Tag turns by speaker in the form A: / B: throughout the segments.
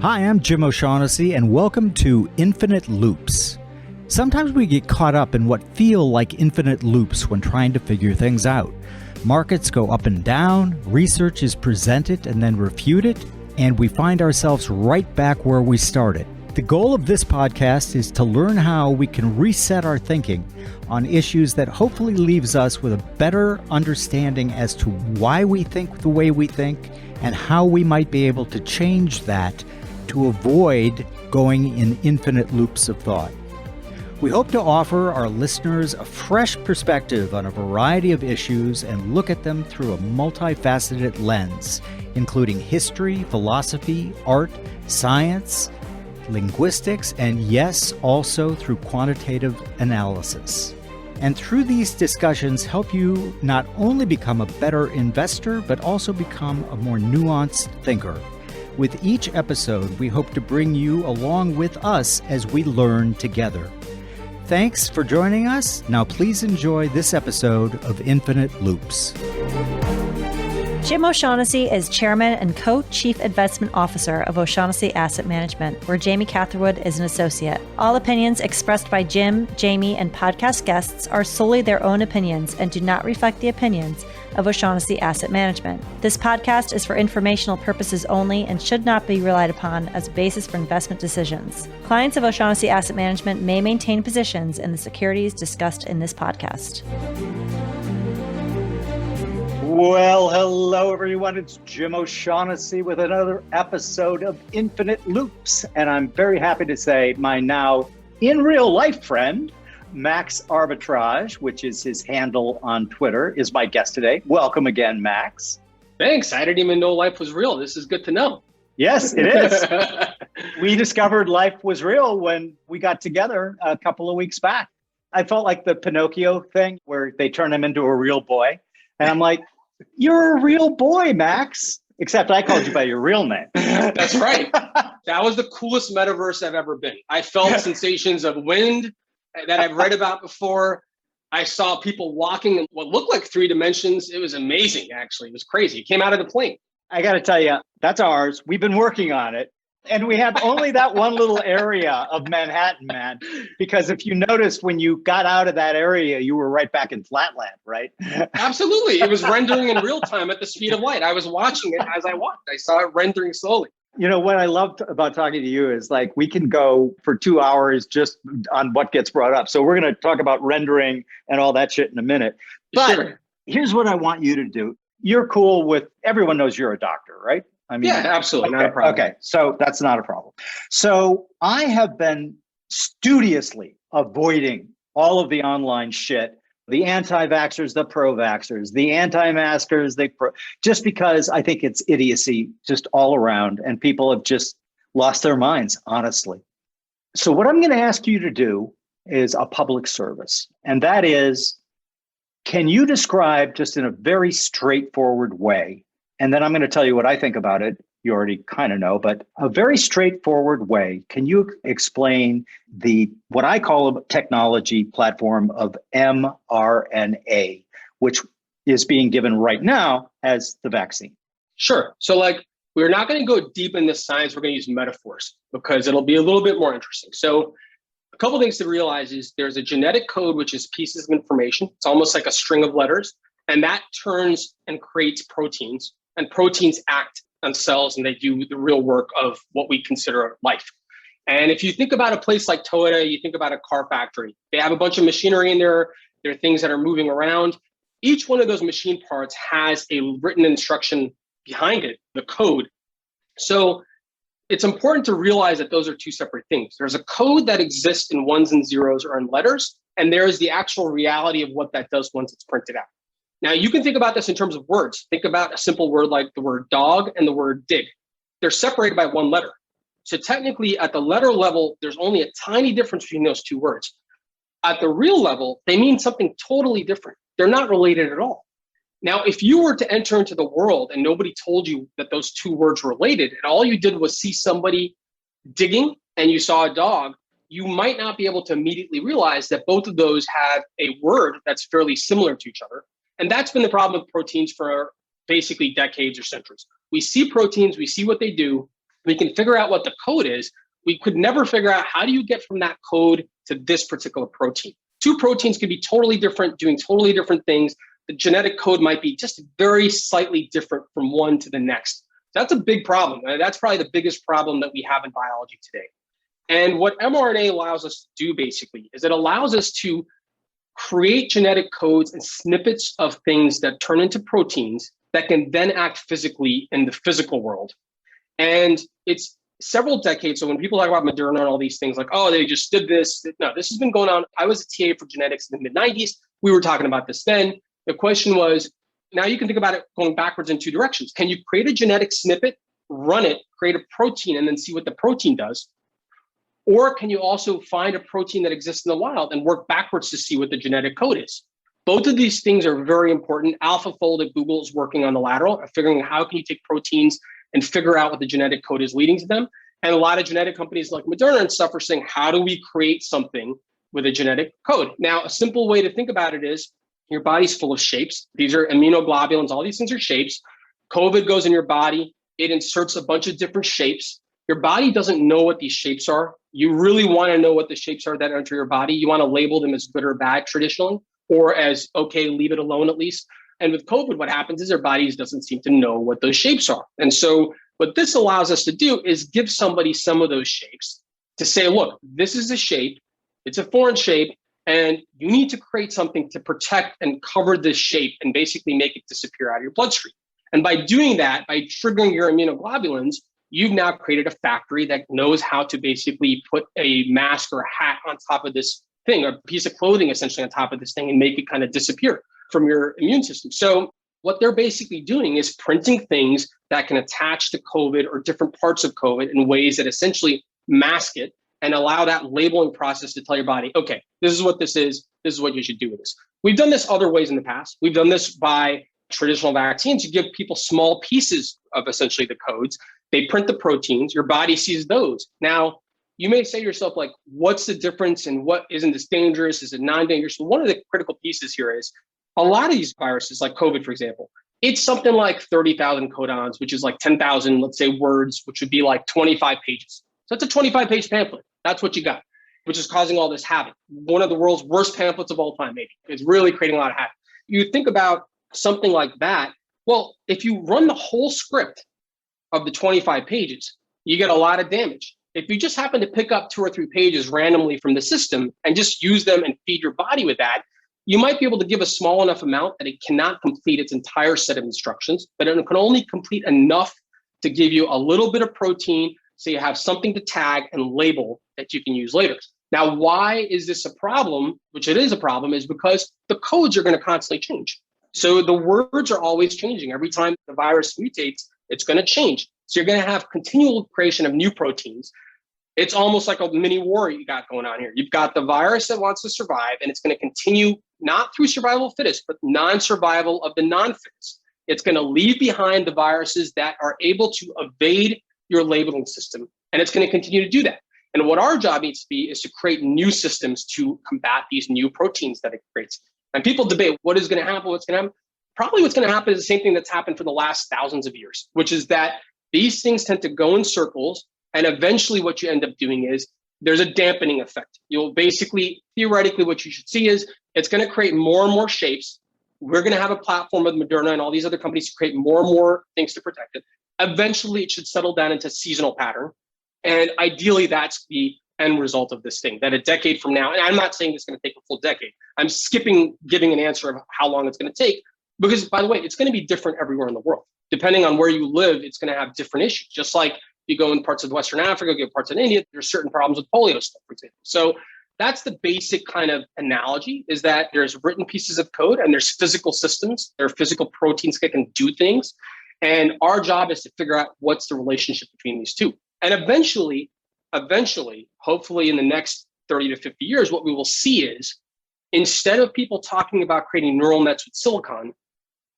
A: Hi, I'm Jim O'Shaughnessy, and welcome to Infinite Loops. Sometimes we get caught up in what feel like infinite loops when trying to figure things out. Markets go up and down, research is presented and then refuted, and we find ourselves right back where we started. The goal of this podcast is to learn how we can reset our thinking on issues that hopefully leaves us with a better understanding as to why we think the way we think and how we might be able to change that to avoid going in infinite loops of thought. We hope to offer our listeners a fresh perspective on a variety of issues and look at them through a multifaceted lens, including history, philosophy, art, science, linguistics, and yes, also through quantitative analysis. And through these discussions, help you not only become a better investor, but also become a more nuanced thinker. With each episode, we hope to bring you along with us as we learn together. Thanks for joining us. Now please enjoy this episode of Infinite Loops.
B: Jim O'Shaughnessy is Chairman and Co-Chief Investment Officer of O'Shaughnessy Asset Management, where Jamie Catherwood is an associate. All opinions expressed by Jim, Jamie, and podcast guests are solely their own opinions and do not reflect the opinions of O'Shaughnessy Asset Management. This podcast is for informational purposes only and should not be relied upon as a basis for investment decisions. Clients of O'Shaughnessy Asset Management may maintain positions in the securities discussed in this podcast.
C: Well, hello everyone. It's Jim O'Shaughnessy with another episode of Infinite Loops. And I'm very happy to say my now in real life friend, Max Arbitrage, which is his handle on Twitter, is my guest today. Welcome again, Max.
D: Thanks. I didn't even know life was real. This is good to know.
C: Yes, it is. We discovered life was real when we got together a couple of weeks back. I felt like the Pinocchio thing where they turn him into a real boy. And I'm like, you're a real boy, Max. Except I called you by your real name.
D: That's right. That was the coolest metaverse I've ever been. I felt sensations of wind that I've read about before. I saw people walking in what looked like 3 dimensions. It was amazing, actually. It was crazy. It came out of the plane.
C: I got to tell you, that's ours. We've been working on it. And we have only that one little area of Manhattan, man. Because if you noticed, when you got out of that area, you were right back in Flatland, right?
D: Absolutely. It was rendering in real time at the speed of light. I was watching it as I walked. I saw it rendering slowly.
C: You know, what I loved about talking to you is like, we can go for 2 hours just on what gets brought up. So we're going to talk about rendering and all that shit in a minute. But
D: Sure.
C: Here's what I want you to do. You're cool with, everyone knows you're a doctor, right? I mean,
D: Yeah, absolutely.
C: Okay,
D: not a problem.
C: Okay, so that's not a problem. So I have been studiously avoiding all of the online shit, the anti-vaxxers, the pro-vaxxers, the anti-maskers, just because I think it's idiocy just all around and people have just lost their minds, honestly. So what I'm going to ask you to do is a public service, and that is, can you describe just in a very straightforward way, and then I'm going to tell you what I think about it. You already kind of know, but a very straightforward way. Can you explain what I call a technology platform of mRNA, which is being given right now as the vaccine?
D: Sure. So we're not going to go deep in this science. We're going to use metaphors because it'll be a little bit more interesting. So a couple of things to realize is there's a genetic code, which is pieces of information. It's almost like a string of letters, and that turns and creates proteins. And proteins act on cells and they do the real work of what we consider life. And if you think about a place like Toyota, you think about a car factory, they have a bunch of machinery in there. There are things that are moving around. Each one of those machine parts has a written instruction behind it, the code. So it's important to realize that those are two separate things. There's a code that exists in ones and zeros or in letters, and there is the actual reality of what that does once it's printed out. Now, you can think about this in terms of words. Think about a simple word like the word dog and the word dig. They're separated by one letter. So technically, at the letter level, there's only a tiny difference between those two words. At the real level, they mean something totally different. They're not related at all. Now, if you were to enter into the world and nobody told you that those two words were related, and all you did was see somebody digging and you saw a dog, you might not be able to immediately realize that both of those have a word that's fairly similar to each other. And that's been the problem with proteins for basically decades or centuries. We see proteins, we see what they do, we can figure out what the code is. We could never figure out how do you get from that code to this particular protein. Two proteins could be totally different, doing totally different things. The genetic code might be just very slightly different from one to the next. That's a big problem. That's probably the biggest problem that we have in biology today. And what mRNA allows us to do basically is it allows us to create genetic codes and snippets of things that turn into proteins that can then act physically in the physical world. And it's several decades. So when people talk about Moderna and all these things like, oh, they just did this. No, this has been going on. I was a TA for genetics in the mid-90s. We were talking about this then. The question was, now you can think about it going backwards in two directions. Can you create a genetic snippet, run it, create a protein, and then see what the protein does? Or can you also find a protein that exists in the wild and work backwards to see what the genetic code is? Both of these things are very important. AlphaFold at Google is working on the lateral, figuring out how can you take proteins and figure out what the genetic code is leading to them. And a lot of genetic companies like Moderna and stuff are saying, how do we create something with a genetic code? Now, a simple way to think about it is your body's full of shapes. These are immunoglobulins. All these things are shapes. COVID goes in your body. It inserts a bunch of different shapes. Your body doesn't know what these shapes are. You really want to know what the shapes are that enter your body. You want to label them as good or bad traditionally, or as, okay, leave it alone at least. And with COVID, what happens is our bodies doesn't seem to know what those shapes are. And so what this allows us to do is give somebody some of those shapes to say, look, this is a shape. It's a foreign shape. And you need to create something to protect and cover this shape and basically make it disappear out of your bloodstream. And by doing that, by triggering your immunoglobulins, you've now created a factory that knows how to basically put a mask or a hat on top of this thing, or a piece of clothing essentially on top of this thing and make it kind of disappear from your immune system. So what they're basically doing is printing things that can attach to COVID or different parts of COVID in ways that essentially mask it and allow that labeling process to tell your body, okay, this is what this is what you should do with this. We've done this other ways in the past. We've done this by traditional vaccines. You give people small pieces of essentially the codes. They print the proteins, your body sees those. Now, you may say to yourself, like, what's the difference and what isn't this dangerous? Is it non-dangerous? Well, one of the critical pieces here is a lot of these viruses, like COVID, for example, it's something like 30,000 codons, which is like 10,000, let's say, words, which would be like 25 pages. So it's a 25-page pamphlet. That's what you got, which is causing all this havoc. One of the world's worst pamphlets of all time, maybe. It's really creating a lot of havoc. You think about something like that. Well, if you run the whole script of the 25 pages, you get a lot of damage. If you just happen to pick up 2 or 3 pages randomly from the system and just use them and feed your body with that, you might be able to give a small enough amount that it cannot complete its entire set of instructions, but it can only complete enough to give you a little bit of protein so you have something to tag and label that you can use later. Now, why is this a problem? Which it is a problem, is because the codes are going to constantly change. So the words are always changing. Every time the virus mutates, it's going to change. So you're going to have continual creation of new proteins. It's almost like a mini war you got going on here. You've got the virus that wants to survive, and it's going to continue not through survival of fittest, but non-survival of the non-fittest. It's going to leave behind the viruses that are able to evade your labeling system, and it's going to continue to do that. And what our job needs to be is to create new systems to combat these new proteins that it creates. And people debate what is going to happen, what's going to happen. Probably what's going to happen is the same thing that's happened for the last thousands of years, which is that these things tend to go in circles. And eventually what you end up doing is there's a dampening effect. You'll basically, theoretically, what you should see is it's going to create more and more shapes. We're going to have a platform with Moderna and all these other companies to create more and more things to protect it. Eventually, it should settle down into seasonal pattern. And ideally, that's the end result of this thing, that a decade from now, and I'm not saying it's going to take a full decade. I'm skipping giving an answer of how long it's going to take, because, by the way, it's going to be different everywhere in the world. Depending on where you live, it's going to have different issues. Just like you go in parts of Western Africa, go parts of India, there's certain problems with polio stuff, for example. So that's the basic kind of analogy, is that there's written pieces of code and there's physical systems. There are physical proteins that can do things. And our job is to figure out what's the relationship between these two. And eventually, hopefully in the next 30 to 50 years, what we will see is, instead of people talking about creating neural nets with silicon,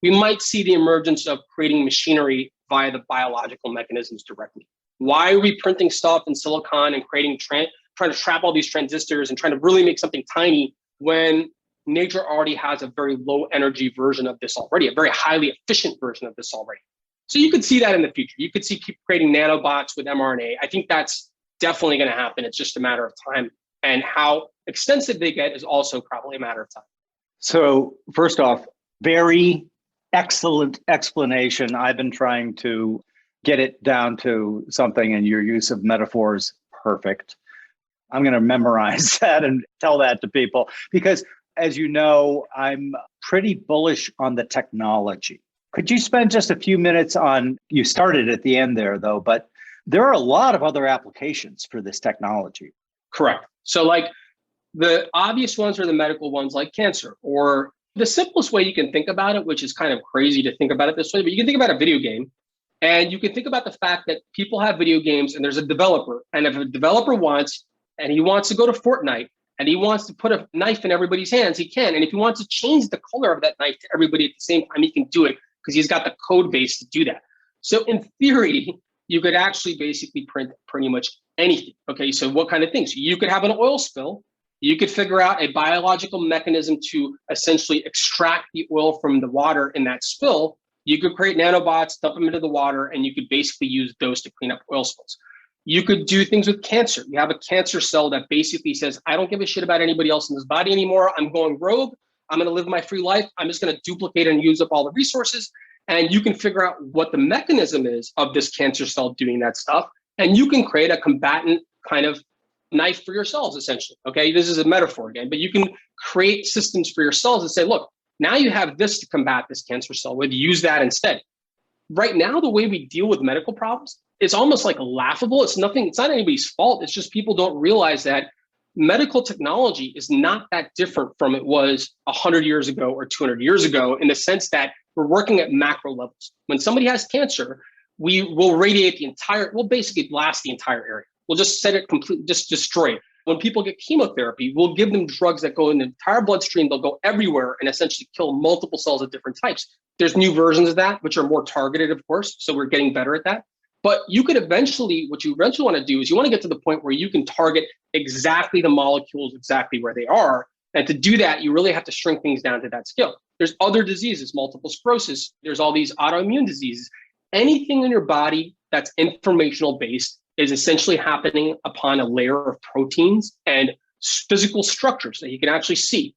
D: we might see the emergence of creating machinery via the biological mechanisms directly. Why are we printing stuff in silicon and creating trying to trap all these transistors and trying to really make something tiny when nature already has a very low energy version of this already, a very highly efficient version of this already. So you could see that in the future. You could see keep creating nanobots with mRNA. I think that's definitely going to happen. It's just a matter of time. And how extensive they get is also probably a matter of time.
C: So first off, very excellent explanation. I've been trying to get it down to something, and your use of metaphors, perfect. I'm going to memorize that and tell that to people because, as you know, I'm pretty bullish on the technology. Could you spend just a few minutes on, you started at the end there though, but there are a lot of other applications for this technology.
D: Correct. So like the obvious ones are the medical ones like cancer, or the simplest way you can think about it, which is kind of crazy to think about it this way, but you can think about a video game and you can think about the fact that people have video games and there's a developer. And if a developer wants, and he wants to go to Fortnite and he wants to put a knife in everybody's hands, he can. And if he wants to change the color of that knife to everybody at the same time, he can do it because he's got the code base to do that. So in theory, you could actually basically print pretty much anything. Okay, so what kind of things? You could have an oil spill. You could figure out a biological mechanism to essentially extract the oil from the water in that spill. You could create nanobots, dump them into the water, and you could basically use those to clean up oil spills. You could do things with cancer. You have a cancer cell that basically says, I don't give a shit about anybody else in this body anymore. I'm going rogue. I'm going to live my free life. I'm just going to duplicate and use up all the resources. And you can figure out what the mechanism is of this cancer cell doing that stuff. And you can create a combatant kind of knife for your cells, essentially. Okay, this is a metaphor again, but you can create systems for your cells and say, look, now you have this to combat this cancer cell with, use that instead. Right now, the way we deal with medical problems, it's almost like laughable. It's not anybody's fault. It's just people don't realize that medical technology is not that different from it was 100 years ago or 200 years ago, in the sense that we're working at macro levels. When somebody has cancer, we will radiate we'll basically blast the entire area. We'll just set it completely, just destroy it. When people get chemotherapy, we'll give them drugs that go in the entire bloodstream. They'll go everywhere and essentially kill multiple cells of different types. There's new versions of that, which are more targeted, of course. So we're getting better at that. But you could what you eventually want to do is you want to get to the point where you can target exactly the molecules exactly where they are. And to do that, you really have to shrink things down to that scale. There's other diseases, multiple sclerosis. There's all these autoimmune diseases. Anything in your body that's informational based is essentially happening upon a layer of proteins and physical structures that you can actually see.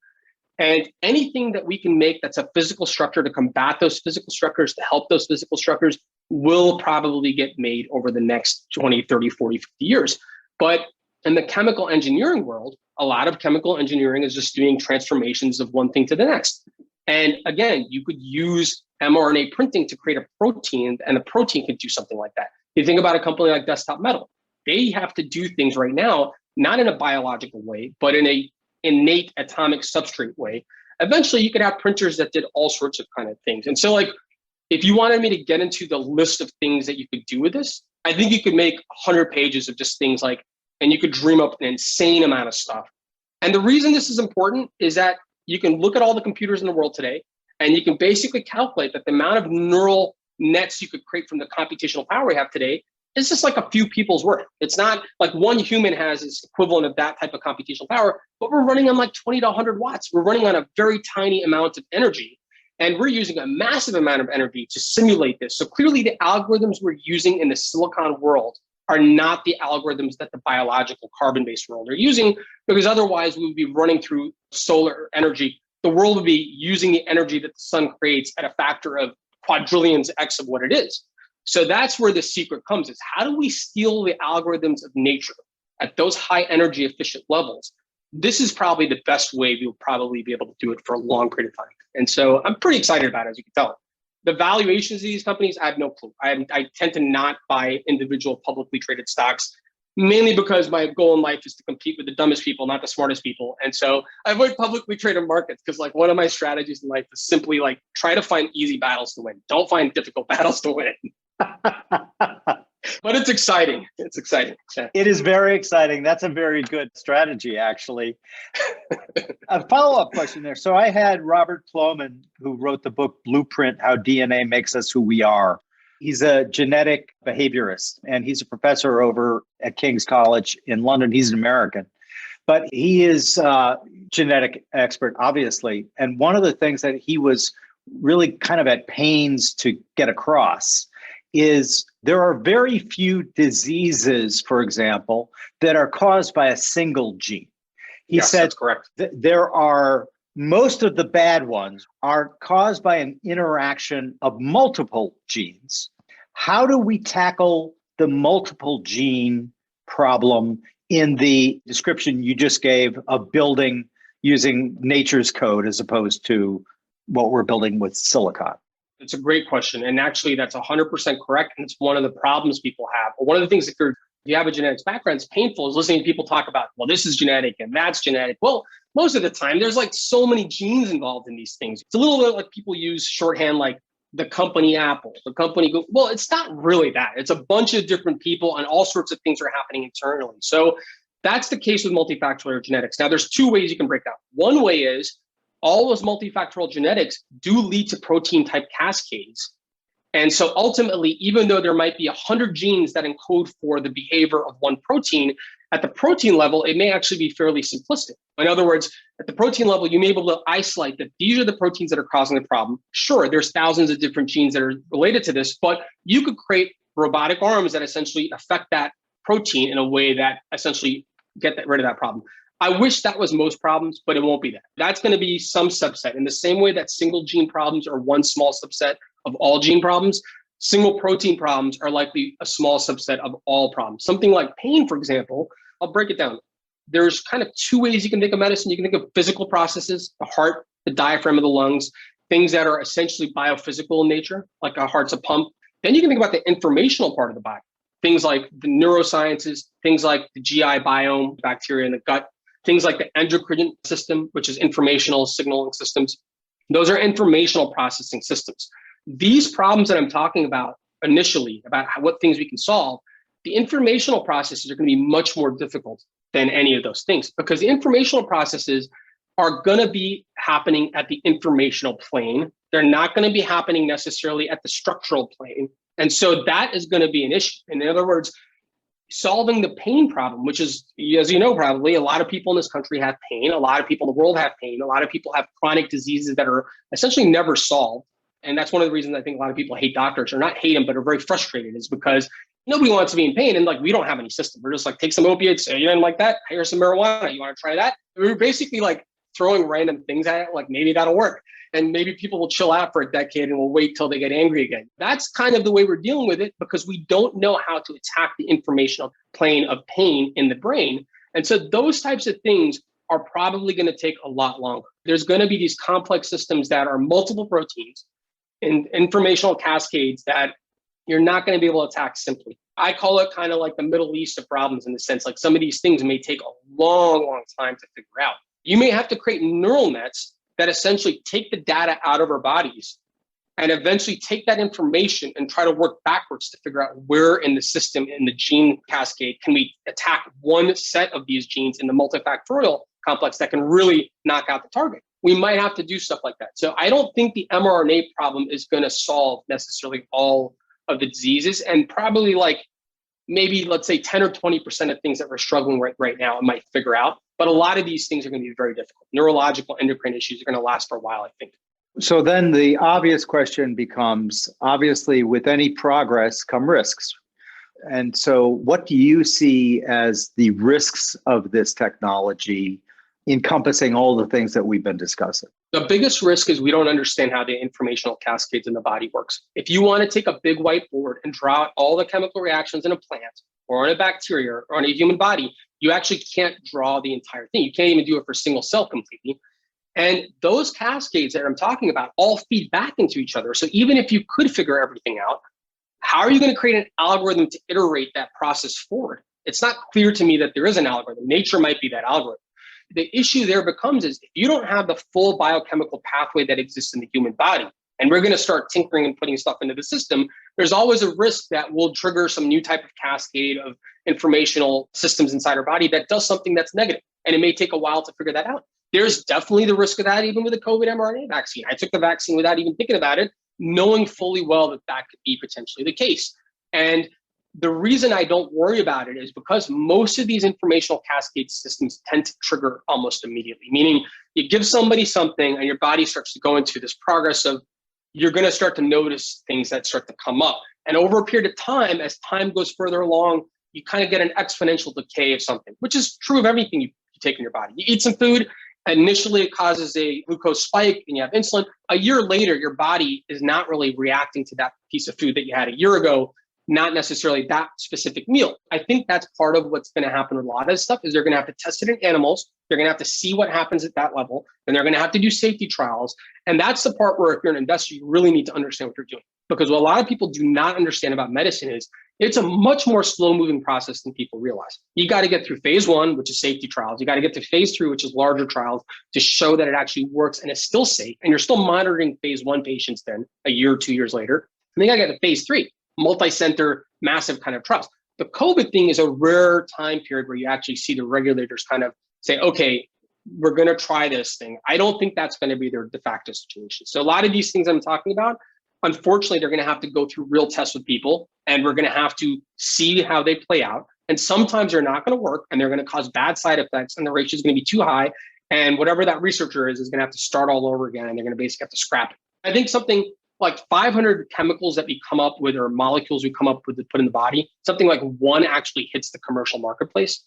D: And anything that we can make that's a physical structure to combat those physical structures, to help those physical structures, will probably get made over the next 20, 30, 40, 50 years. But in the chemical engineering world, a lot of chemical engineering is just doing transformations of one thing to the next. And again, you could use mRNA printing to create a protein, and the protein could do something like that. You think about a company like Desktop Metal. They have to do things right now, not in a biological way, but in a innate atomic substrate way. Eventually, you could have printers that did all sorts of kind of things. And so, like, if you wanted me to get into the list of things that you could do with this, I think you could make 100 pages of just things like, and you could dream up an insane amount of stuff. And the reason this is important is that you can look at all the computers in the world today, and you can basically calculate that the amount of neural nets you could create from the computational power we have today is just like a few people's worth. It's not like one human has its equivalent of that type of computational power, but we're running on like 20 to 100 watts. We're running on a very tiny amount of energy, and we're using a massive amount of energy to simulate this. So clearly the algorithms we're using in the silicon world are not the algorithms that the biological carbon-based world are using, because otherwise we would be running through solar energy. The world would be using the energy that the sun creates at a factor of quadrillions X of what it is. So that's where the secret comes, is how do we steal the algorithms of nature at those high energy efficient levels? This is probably the best way we'll probably be able to do it for a long period of time. And so I'm pretty excited about it, as you can tell. The valuations of these companies, I have no clue. I tend to not buy individual publicly traded stocks, mainly because my goal in life is to compete with the dumbest people, not the smartest people. And so I avoid publicly traded markets because, like, one of my strategies in life is simply like try to find easy battles to win. Don't find difficult battles to win. But it's exciting. It's exciting. Yeah.
C: It is very exciting. That's a very good strategy, actually. A follow-up question there. So I had Robert Plomin, who wrote the book Blueprint, How DNA Makes Us Who We Are. He's a genetic behaviorist, and he's a professor over at King's College in London. He's an American. But he is a genetic expert, obviously. And one of the things that he was really kind of at pains to get across is there are very few diseases, for example, that are caused by a single gene. He
D: Yes,
C: said
D: that's correct.
C: There are most of the bad ones are caused by an interaction of multiple genes. How do we tackle the multiple gene problem in the description you just gave of building using nature's code as opposed to what we're building with silicon?
D: It's a great question. And actually, that's 100% correct. And it's one of the problems people have. One of the things, if you have a genetics background, it's painful is listening to people talk about, well, this is genetic and that's genetic. Well, most of the time, there's like so many genes involved in these things. It's a little bit like people use shorthand like the company Apple, the company Google. Well, it's not really that. It's a bunch of different people and all sorts of things are happening internally. So that's the case with multifactorial genetics. Now, there's two ways you can break down. One way is all those multifactorial genetics do lead to protein type cascades. And so ultimately, even though there might be 100 genes that encode for the behavior of one protein, at the protein level, it may actually be fairly simplistic. In other words, at the protein level, you may be able to isolate that these are the proteins that are causing the problem. Sure, there's thousands of different genes that are related to this, but you could create robotic arms that essentially affect that protein in a way that essentially get rid of that problem. I wish that was most problems, but it won't be that. That's going to be some subset. In the same way that single gene problems are one small subset of all gene problems, single protein problems are likely a small subset of all problems. Something like pain, for example, I'll break it down. There's kind of two ways you can think of medicine. You can think of physical processes, the heart, the diaphragm of the lungs, things that are essentially biophysical in nature, like our heart's a pump. Then you can think about the informational part of the body, things like the neurosciences, things like the GI biome, bacteria in the gut, things like the endocrine system, which is informational signaling systems. Those are informational processing systems. These problems that I'm talking about initially, about what things we can solve, the informational processes are going to be much more difficult than any of those things because the informational processes are going to be happening at the informational plane. They're not going to be happening necessarily at the structural plane. And so that is going to be an issue. In other words, solving the pain problem, which is, as you know, probably a lot of people in this country have pain. A lot of people in the world have pain. A lot of people have chronic diseases that are essentially never solved. And that's one of the reasons I think a lot of people hate doctors, or not hate them, but are very frustrated, is because nobody wants to be in pain. And like, we don't have any system. We're just like, take some opiates. You didn't like that? Here's some marijuana. You want to try that? We're basically like throwing random things at it. Like maybe that'll work. And maybe people will chill out for a decade and will wait till they get angry again. That's kind of the way we're dealing with it because we don't know how to attack the informational plane of pain in the brain. And so those types of things are probably going to take a lot longer. There's going to be these complex systems that are multiple proteins and informational cascades that you're not going to be able to attack simply. I call it kind of like the Middle East of problems in the sense, like some of these things may take a long, long time to figure out. You may have to create neural nets that essentially take the data out of our bodies and eventually take that information and try to work backwards to figure out where in the system, in the gene cascade, can we attack one set of these genes in the multifactorial complex that can really knock out the target. We might have to do stuff like that. So I don't think the mRNA problem is going to solve necessarily all of the diseases, and probably like maybe let's say 10 or 20% of things that we're struggling right now, it might figure out. But a lot of these things are going to be very difficult. Neurological endocrine issues are going to last for a while, I think.
C: So then the obvious question becomes, obviously, with any progress come risks. And so what do you see as the risks of this technology encompassing all the things that we've been discussing?
D: The biggest risk is we don't understand how the informational cascades in the body works. If you want to take a big whiteboard and draw out all the chemical reactions in a plant or in a bacteria or in a human body, you actually can't draw the entire thing. You can't even do it for single cell completely. And those cascades that I'm talking about all feed back into each other. So even if you could figure everything out, how are you going to create an algorithm to iterate that process forward? It's not clear to me that there is an algorithm. Nature might be that algorithm. The issue there becomes is if you don't have the full biochemical pathway that exists in the human body, and we're going to start tinkering and putting stuff into the system, there's always a risk that will trigger some new type of cascade of informational systems inside our body that does something that's negative. And it may take a while to figure that out. There's definitely the risk of that even with the COVID mRNA vaccine. I took the vaccine without even thinking about it, knowing fully well that that could be potentially the case. And The reason I don't worry about it is because most of these informational cascade systems tend to trigger almost immediately, meaning you give somebody something and your body starts to go into this progress of you're going to start to notice things that start to come up. And over a period of time, as time goes further along, you kind of get an exponential decay of something, which is true of everything you take in your body. You eat some food, initially it causes a glucose spike and you have insulin. A year later, your body is not really reacting to that piece of food that you had a year ago, not necessarily that specific meal. I think that's part of what's going to happen with a lot of this stuff is they're going to have to test it in animals. They're going to have to see what happens at that level. And they're going to have to do safety trials. And that's the part where if you're an investor, you really need to understand what you're doing. Because what a lot of people do not understand about medicine is it's a much more slow moving process than people realize. You got to get through phase 1, which is safety trials. You got to get to phase 3, which is larger trials to show that it actually works and is still safe. And you're still monitoring phase 1 patients then a year or 2 years later. And then you got to get to phase 3. Multi-center, massive kind of trials. The COVID thing is a rare time period where you actually see the regulators kind of say, okay, we're going to try this thing. I don't think that's going to be their de facto situation. So a lot of these things I'm talking about, unfortunately, they're going to have to go through real tests with people, and we're going to have to see how they play out. And sometimes they're not going to work, and they're going to cause bad side effects, and the ratio is going to be too high. And whatever that researcher is going to have to start all over again, and they're going to basically have to scrap it. I think something like 500 chemicals that we come up with or molecules we come up with to put in the body, something like 1 actually hits the commercial marketplace.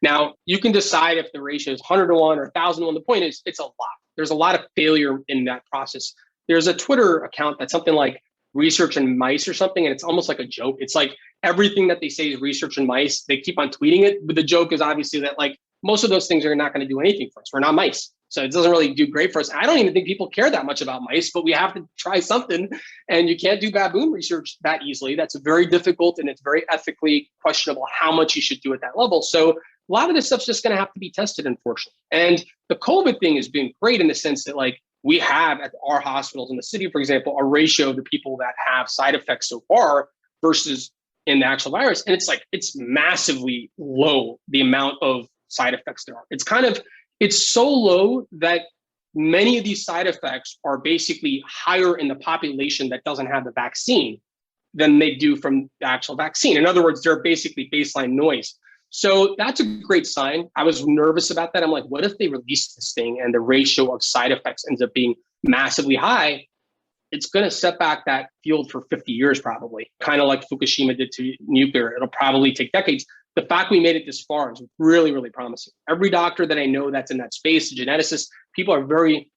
D: Now, you can decide if the ratio is 100 to 1 or 1,000 to 1. The point is, it's a lot. There's a lot of failure in that process. There's a Twitter account that's something like research in mice or something, and it's almost like a joke. It's like everything that they say is research in mice. They keep on tweeting it, but the joke is obviously that like most of those things are not going to do anything for us. We're not mice. So it doesn't really do great for us. I don't even think people care that much about mice, but we have to try something. And you can't do baboon research that easily. That's very difficult, and it's very ethically questionable how much you should do at that level. So a lot of this stuff's just going to have to be tested, unfortunately. And the COVID thing has been great in the sense that like we have at our hospitals in the city, for example, a ratio of the people that have side effects so far versus in the actual virus. And it's like, it's massively low, the amount of side effects there are. It's so low that many of these side effects are basically higher in the population that doesn't have the vaccine than they do from the actual vaccine. In other words, they're basically baseline noise. So that's a great sign. I was nervous about that. I'm like, what if they release this thing and the ratio of side effects ends up being massively high? It's going to set back that field for 50 years, probably, kind of like Fukushima did to nuclear. It'll probably take decades. The fact we made it this far is really, really promising. Every doctor that I know that's in that space, the geneticists, people are very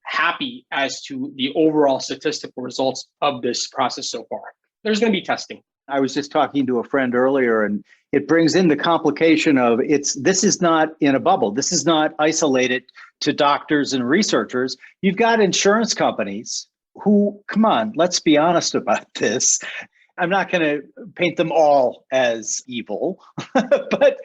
D: happy as to the overall statistical results of this process so far. There's going to be testing.
C: I was just talking to a friend earlier, and it brings in the complication of this is not in a bubble. This is not isolated to doctors and researchers. You've got insurance companies who, come on, let's be honest about this. I'm not going to paint them all as evil, but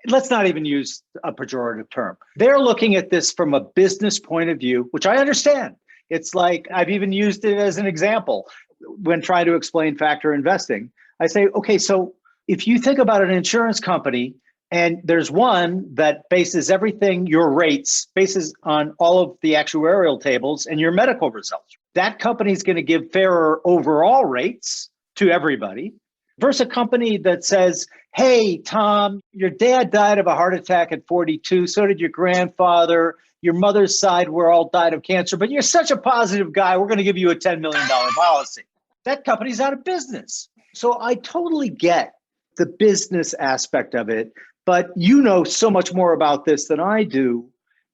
C: let's not even use a pejorative term. They're looking at this from a business point of view, which I understand. It's like I've even used it as an example when trying to explain factor investing. I say, okay, so if you think about an insurance company and there's one that bases everything, your rates, bases on all of the actuarial tables and your medical results, that company is going to give fairer overall rates to everybody versus a company that says, hey, Tom, your dad died of a heart attack at 42. So did your grandfather. Your mother's side were all died of cancer, but you're such a positive guy. We're going to give you a $10 million policy. That company's out of business. So I totally get the business aspect of it, but you know so much more about this than I do.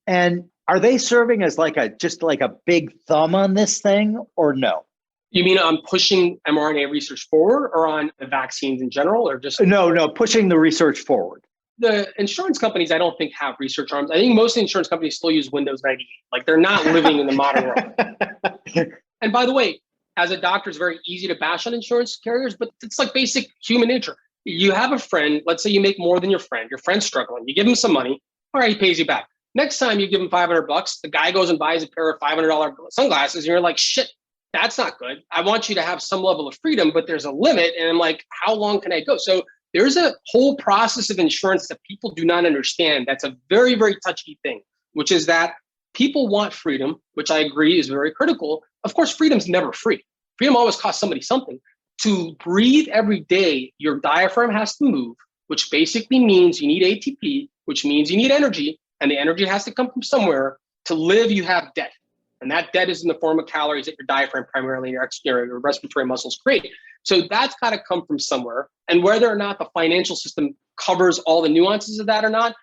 C: And are they serving as just like a big thumb on this thing or no?
D: You mean on pushing mRNA research forward or on the vaccines in general or just?
C: No, pushing the research forward.
D: The insurance companies, I don't think have research arms. I think most of the insurance companies still use Windows 98. Like they're not living in the modern world. And by the way, as a doctor, it's very easy to bash on insurance carriers, but it's like basic human nature. You have a friend, let's say you make more than your friend's struggling. You give him some money, all right, he pays you back. Next time you give him $500, the guy goes and buys a pair of $500 sunglasses and you're like, shit, that's not good. I want you to have some level of freedom, but there's a limit. And I'm like, how long can I go? So there's a whole process of insurance that people do not understand. That's a very, very touchy thing, which is that people want freedom, which I agree is very critical. Of course, freedom's never free. Freedom always costs somebody something. to breathe every day, your diaphragm has to move, which basically means you need ATP, which means you need energy, and the energy has to come from somewhere. To live, you have debt. And that debt is in the form of calories that your diaphragm primarily your respiratory muscles create. So that's got to come from somewhere. And whether or not the financial system covers all the nuances of that or not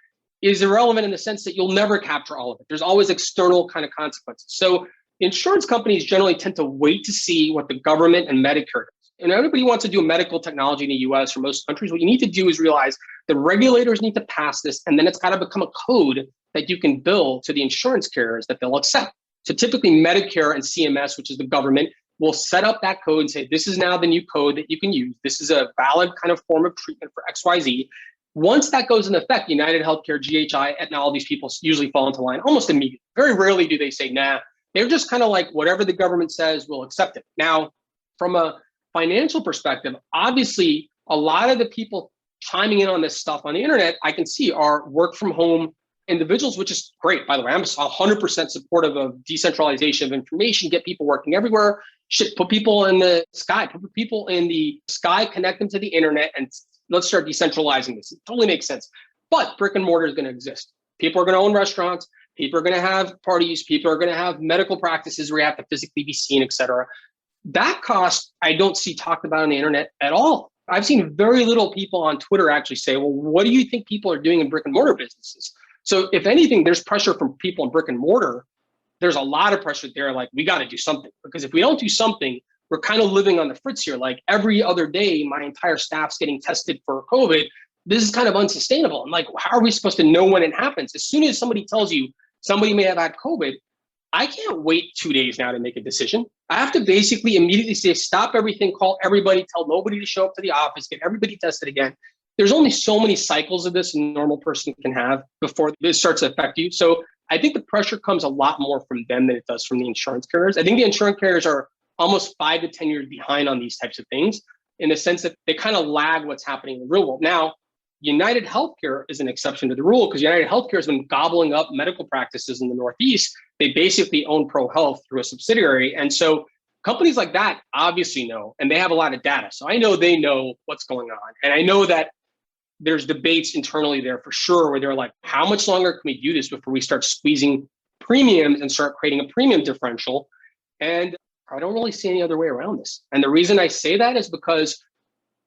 D: is irrelevant in the sense that you'll never capture all of it. There's always external kind of consequences. So insurance companies generally tend to wait to see what the government and Medicare does. And everybody wants to do medical technology in the US or most countries. What you need to do is realize the regulators need to pass this, and then it's got to become a code that you can bill to the insurance carriers that they'll accept. So typically Medicare and CMS, which is the government, will set up that code and say, this is now the new code that you can use. This is a valid kind of form of treatment for XYZ. Once that goes into effect, United Healthcare, GHI, Aetna, all these people usually fall into line almost immediately. Very rarely do they say, nah. They're just kind of like, whatever the government says, we'll accept it. Now, from a financial perspective, obviously, a lot of the people chiming in on this stuff on the internet, I can see are work from home individuals, which is great. By the way, I'm 100% supportive of decentralization of information, get people working everywhere, put people in the sky, connect them to the internet, and let's start decentralizing this. It totally makes sense. But brick and mortar is going to exist. People are going to own restaurants. People are going to have parties. People are going to have medical practices where you have to physically be seen, et cetera. That cost, I don't see talked about on the internet at all. I've seen very little people on Twitter actually say, well, what do you think people are doing in brick and mortar businesses? So if anything, there's pressure from people in brick and mortar. There's a lot of pressure there. Like, we got to do something, because if we don't do something, we're kind of living on the fritz here. Like, every other day, my entire staff's getting tested for COVID. This is kind of unsustainable. I'm like, how are we supposed to know when it happens? As soon as somebody tells you somebody may have had COVID, I can't wait 2 days now to make a decision. I have to basically immediately say, stop everything, call everybody, tell nobody to show up to the office, get everybody tested again. There's only so many cycles of this a normal person can have before this starts to affect you. So I think the pressure comes a lot more from them than it does from the insurance carriers. I think the insurance carriers are almost 5 to 10 years behind on these types of things, in the sense that they kind of lag what's happening in the real world. Now, United Healthcare is an exception to the rule, because United Healthcare has been gobbling up medical practices in the Northeast. They basically own ProHealth through a subsidiary. And so companies like that obviously know, and they have a lot of data. So I know they know what's going on. And I know that there's debates internally there for sure, where they're like, how much longer can we do this before we start squeezing premiums and start creating a premium differential? And I don't really see any other way around this. And the reason I say that is because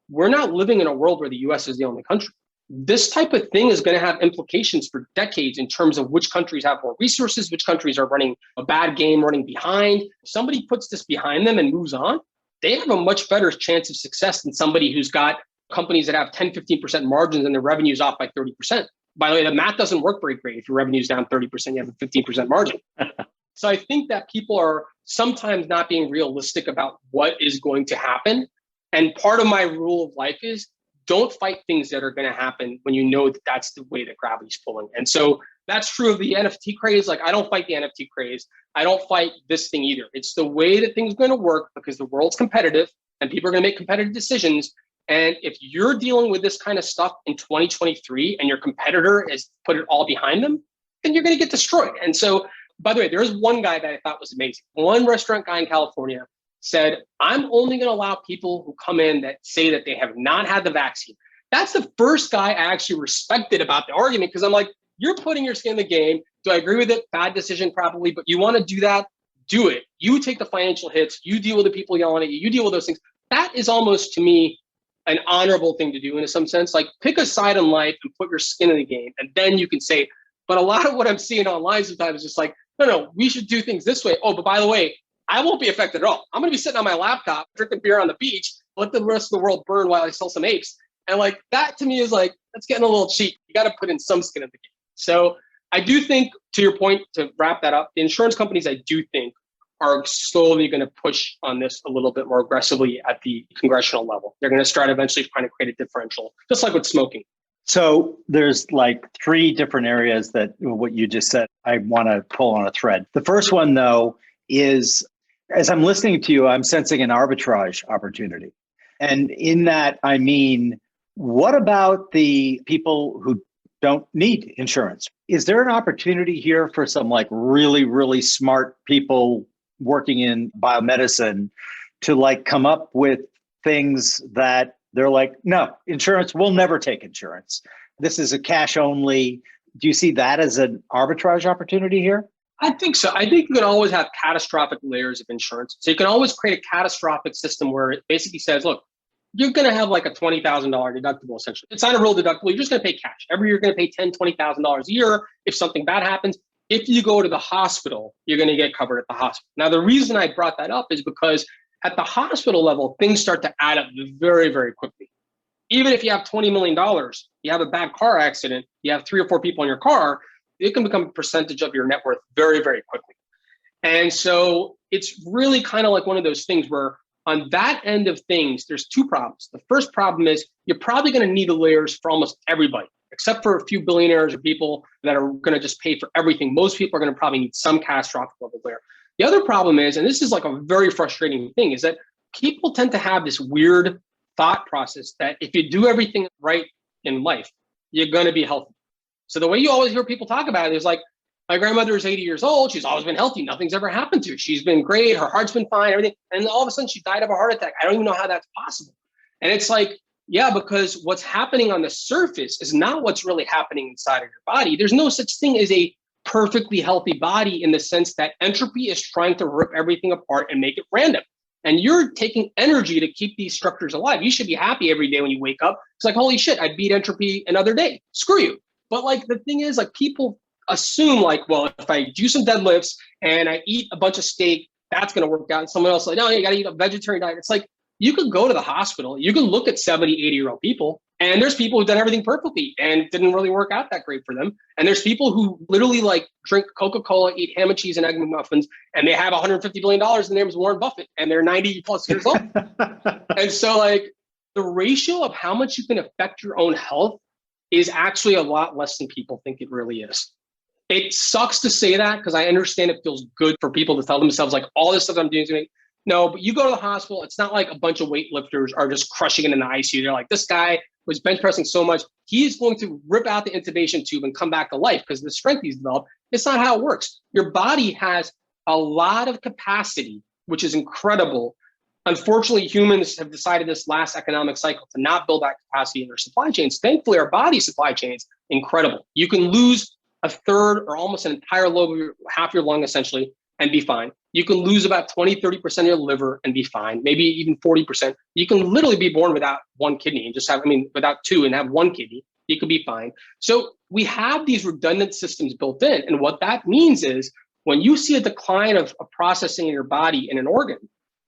D: we're not living in a world where the US is the only country. This type of thing is going to have implications for decades in terms of which countries have more resources, which countries are running a bad game, running behind. If somebody puts this behind them and moves on, they have a much better chance of success than somebody who's got companies that have 10, 15% margins and their revenue's off by 30%. By the way, the math doesn't work very great. If your revenue's down 30%, you have a 15% margin. So I think that people are sometimes not being realistic about what is going to happen. And part of my rule of life is, don't fight things that are going to happen when you know that that's the way that gravity's pulling. And so that's true of the NFT craze. Like, I don't fight the NFT craze. I don't fight this thing either. It's the way that things are going to work, because the world's competitive and people are going to make competitive decisions. And if you're dealing with this kind of stuff in 2023 and your competitor has put it all behind them, then you're going to get destroyed. And so, by the way, there was one guy that I thought was amazing. One restaurant guy in California said, I'm only going to allow people who come in that say that they have not had the vaccine. That's the first guy I actually respected about the argument, because I'm like, you're putting your skin in the game. Do I agree with it? Bad decision, probably. But you want to do that? Do it. You take the financial hits. You deal with the people yelling at you. You deal with those things. That is almost, to me, an honorable thing to do in some sense. Like, pick a side in life and put your skin in the game. And then you can say, but a lot of what I'm seeing online sometimes is just like, no, we should do things this way. Oh, but by the way, I won't be affected at all. I'm going to be sitting on my laptop, drinking beer on the beach, let the rest of the world burn while I sell some apes. And like, that to me is like, that's getting a little cheap. You got to put in some skin in the game. So I do think, to your point, to wrap that up, the insurance companies, I do think, are slowly going to push on this a little bit more aggressively at the congressional level. They're going to start eventually trying to create a differential, just like with smoking.
C: So there's like 3 different areas that what you just said, I want to pull on a thread. The first one, though, is, as I'm listening to you, I'm sensing an arbitrage opportunity. And in that, I mean, what about the people who don't need insurance? Is there an opportunity here for some like really, really smart people working in biomedicine to like come up with things that they're like, no, insurance, we'll never take insurance. This is a cash only. Do you see that as an arbitrage opportunity here?
D: I think so. I think you can always have catastrophic layers of insurance. So you can always create a catastrophic system where it basically says, look, you're going to have like a $20,000 deductible, essentially. It's not a real deductible. You're just going to pay cash. Every year, you're going to pay $10,000, $20,000 a year. If something bad happens, if you go to the hospital, you're going to get covered at the hospital. Now, the reason I brought that up is because at the hospital level, things start to add up very, very quickly. Even if you have $20 million, you have a bad car accident, you have 3 or 4 people in your car, it can become a percentage of your net worth very, very quickly. And so it's really kind of like one of those things where on that end of things, there's 2 problems. The first problem is you're probably going to need the layers for almost everybody, except for a few billionaires or people that are going to just pay for everything. Most people are going to probably need some catastrophic level layer. The other problem is, and this is like a very frustrating thing, is that people tend to have this weird thought process that if you do everything right in life, you're going to be healthy. So the way you always hear people talk about it is like, my grandmother is 80 years old. She's always been healthy. Nothing's ever happened to her. She's been great. Her heart's been fine, everything. And all of a sudden she died of a heart attack. I don't even know how that's possible. And it's like, yeah, because what's happening on the surface is not what's really happening inside of your body. There's no such thing as a perfectly healthy body in the sense that entropy is trying to rip everything apart and make it random. And you're taking energy to keep these structures alive. You should be happy every day when you wake up. It's like, holy shit, I beat entropy another day. Screw you. But like the thing is, like people assume like, well, if I do some deadlifts and I eat a bunch of steak, that's going to work out. And someone else like, no, you got to eat a vegetarian diet. It's like, you could go to the hospital, you can look at 70, 80-year-old people, and there's people who've done everything perfectly and it didn't really work out that great for them. And there's people who literally like drink Coca-Cola, eat ham and cheese and egg McMuffins, and they have $150 billion and their name is Warren Buffett and they're 90 plus years old. And so like the ratio of how much you can affect your own health is actually a lot less than people think it really is. It sucks to say that because I understand it feels good for people to tell themselves like all this stuff I'm doing is going to no, but you go to the hospital, it's not like a bunch of weightlifters are just crushing it in the ICU. They're like, this guy was bench pressing so much, he's going to rip out the intubation tube and come back to life because of the strength he's developed. It's not how it works. Your body has a lot of capacity, which is incredible. Unfortunately, humans have decided this last economic cycle to not build that capacity in their supply chains. Thankfully, our body supply chains, incredible. You can lose a third or almost an entire lobe of half your lung essentially and be fine. You can lose about 20, 30% of your liver and be fine, maybe even 40%. You can literally be born without one kidney and just have, without 2 and have 1 kidney. You could be fine. So we have these redundant systems built in. And what that means is when you see a decline of a processing in your body in an organ,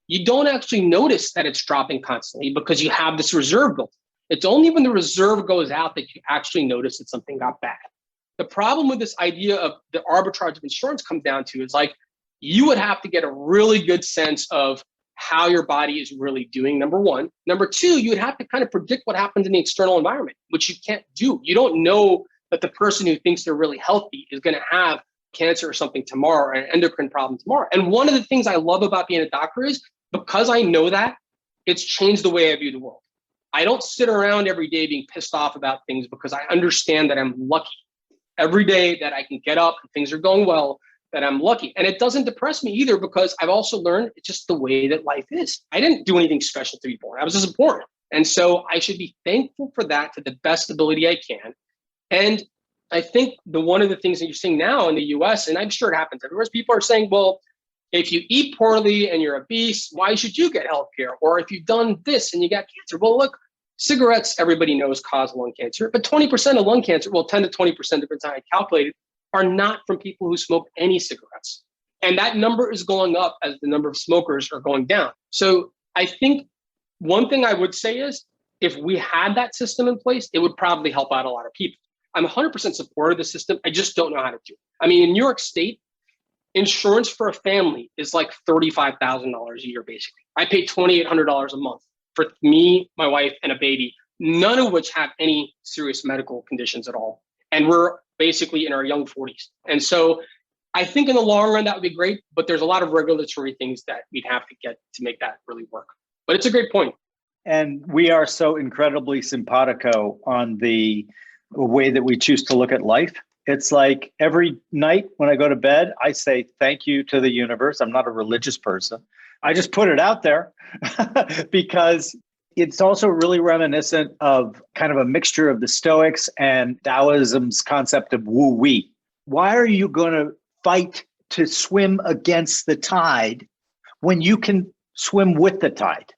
D: you don't actually notice that it's dropping constantly because you have this reserve built. It's only when the reserve goes out that you actually notice that something got bad. The problem with this idea of the arbitrage of insurance comes down to is like, you would have to get a really good sense of how your body is really doing, number one. Number two, you would have to kind of predict what happens in the external environment, which you can't do. You don't know that the person who thinks they're really healthy is going to have cancer or something tomorrow or an endocrine problem tomorrow. And one of the things I love about being a doctor is because I know that, it's changed the way I view the world. I don't sit around every day being pissed off about things because I understand that I'm lucky. Every day that I can get up and things are going well, that I'm lucky. And it doesn't depress me either because I've also learned it's just the way that life is. I didn't do anything special to be born. I was just born. And so I should be thankful for that to the best ability I can. And I think one of the things that you're seeing now in the US, and I'm sure it happens everywhere, is people are saying, well, if you eat poorly and you're obese, why should you get healthcare? Or if you've done this and you got cancer, well, look, cigarettes, everybody knows cause lung cancer, but 20% of lung cancer, well, 10 to 20%, depends on how I calculate it, are not from people who smoke any cigarettes. And that number is going up as the number of smokers are going down. So I think one thing I would say is if we had that system in place, it would probably help out a lot of people. I'm 100% supportive of the system. I just don't know how to do it. In New York State, insurance for a family is like $35,000 a year, basically. I pay $2,800 a month for me, my wife, and a baby, none of which have any serious medical conditions at all. And we're basically in our young 40s. And so I think in the long run, that would be great, but there's a lot of regulatory things that we'd have to get to make that really work. But it's a great point.
C: And we are so incredibly simpatico on the way that we choose to look at life. It's like every night when I go to bed, I say thank you to the universe. I'm not a religious person. I just put it out there because It's also really reminiscent of kind of a mixture of the Stoics and Taoism's concept of wu wei. Why are you going to fight to swim against the tide when you can swim with the tide?